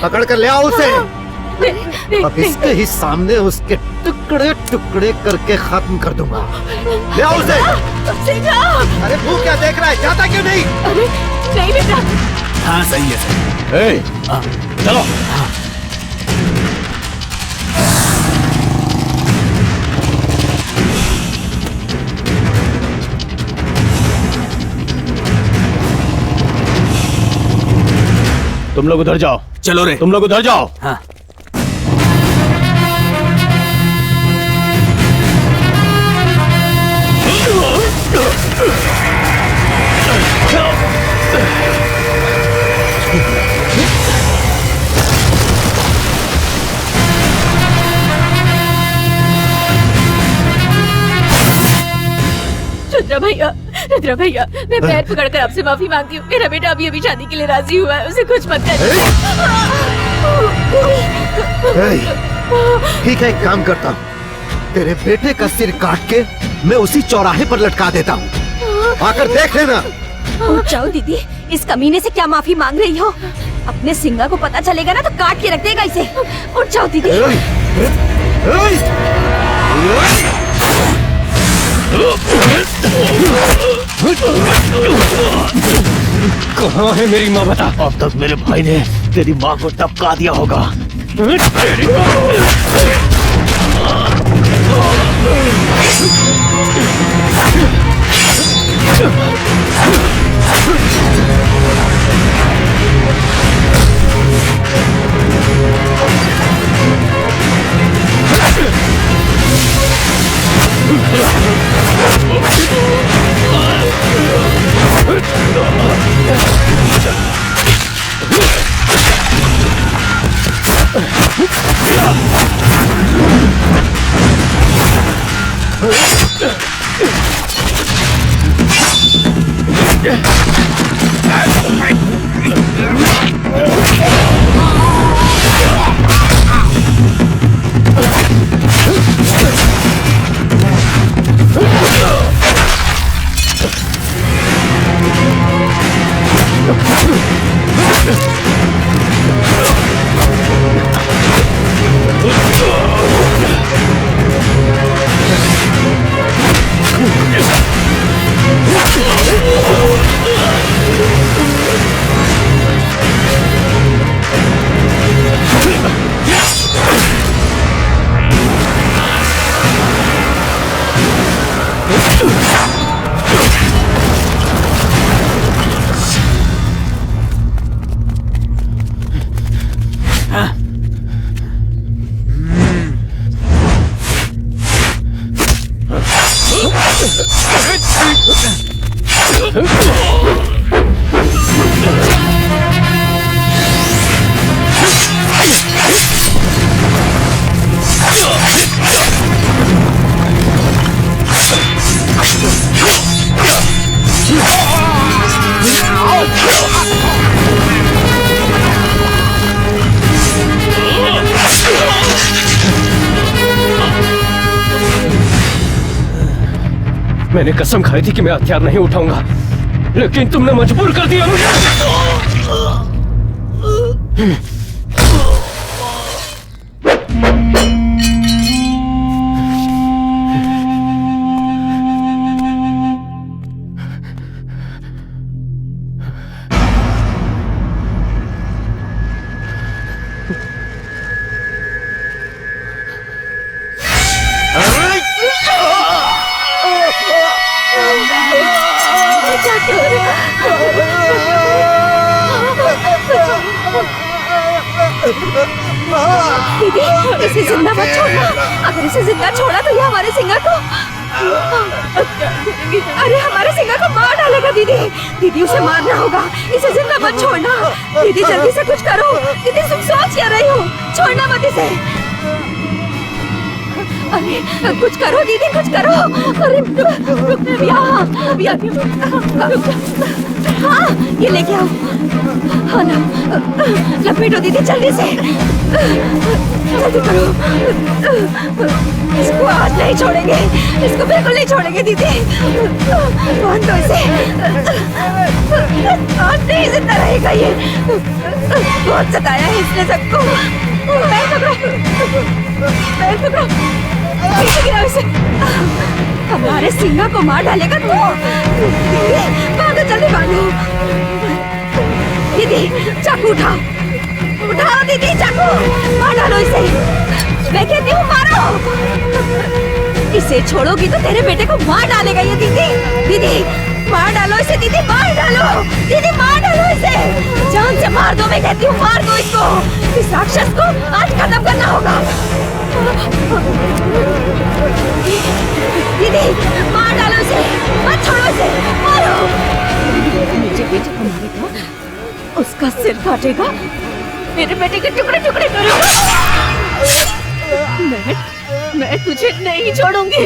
पकड़ कर ले आओ उसे। अब इसके ही सामने उसके टुकड़े टुकड़े करके खत्म कर दूंगा। ले आओ उसे। अरे तू क्या देख रहा है, जाता क्यों नहीं? अरे नहीं बेटा। हाँ सही है। चलो। तुम लोग उधर जाओ। चलो रे। तुम लोग उधर जाओ। हाँ। रुद्रा भैया, मैं पैर पकड़कर आपसे माफी मांगती हूँ। मेरा बेटा अभी अभी शादी के लिए राजी हुआ है, उसे कुछ मत कर। ठीक है, एक काम करता हूँ, तेरे बेटे का सिर काट के मैं उसी चौराहे पर लटका देता हूँ, आकर देख लेना। उठ जाओ दीदी, इस कमीने से क्या माफी मांग रही हो? अपने सिंगा को पता चलेगा ना तो काट के रख देगा इसे। उठ जाओ दीदी। कहाँ है मेरी माँ, बता। अब तक मेरे भाई ने तेरी माँ को टपका दिया होगा। मैंने कसम खाई थी कि मैं हथियार नहीं उठाऊंगा, लेकिन तुमने मजबूर कर दिया मुझे। दीदी, इसे जिंदा मत छोड़ना। अगर इसे जिंदा छोड़ा तो ये हमारे सिंगा को, अरे हमारे सिंगा को मार डालेगा। दीदी, दीदी उसे मारना होगा, इसे जिंदा मत छोड़ना। दीदी जल्दी से कुछ करो। दीदी तुम सोच क्या रही हो? छोड़ना मत इसे। अरे कुछ करो दीदी, कुछ करो। अरे अभी आती हूँ। हाँ, ये लेके आओ। हाँ ना, लपेटो दीदी जल्दी से, जल्दी करो। इसको आज नहीं छोड़ेंगे, इसको बिल्कुल नहीं छोड़ेंगे दीदी। बांध दो इसे, आज नहीं जिंदा रहेगा ये। बहुत सताया है इसने सबको। पैर पकड़ो, पैर पकड़ो, पीछे गिराओ इसे। हमारे सिंगा को मार डालेगा तो। बांधो जल्दी बांधो। दीदी चाकू उठाओ, उठाओ दीदी चाकू, मार डालो इसे। मैं कहती हूँ मारो। इसे छोड़ोगी तो तेरे बेटे को मार डालेगा ये दीदी। दीदी मार डालो इसे, दीदी मार डालो, दीदी मार डालो इसे। जान से मार दो, मैं कहती हूँ मार दो इसको। इस राक्षस को आज खत्म करना होगा। दीदी मार डालो इसे, मत छोड़ो इसे, मारो। मेरे बेटे को मारेगा, उसका सिर काटेगा, मेरे बेटे के टुकड़े टुकड़े करूंगा। मैं तुझे नहीं छोड़ूंगी,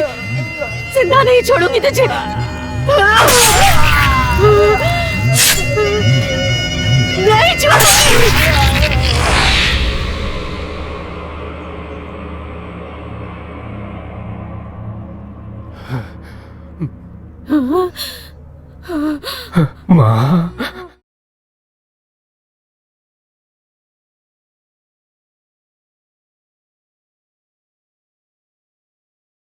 जिंदा नहीं छोड़ूंगी तुझे। नहीं छोड़ूंगी। माँ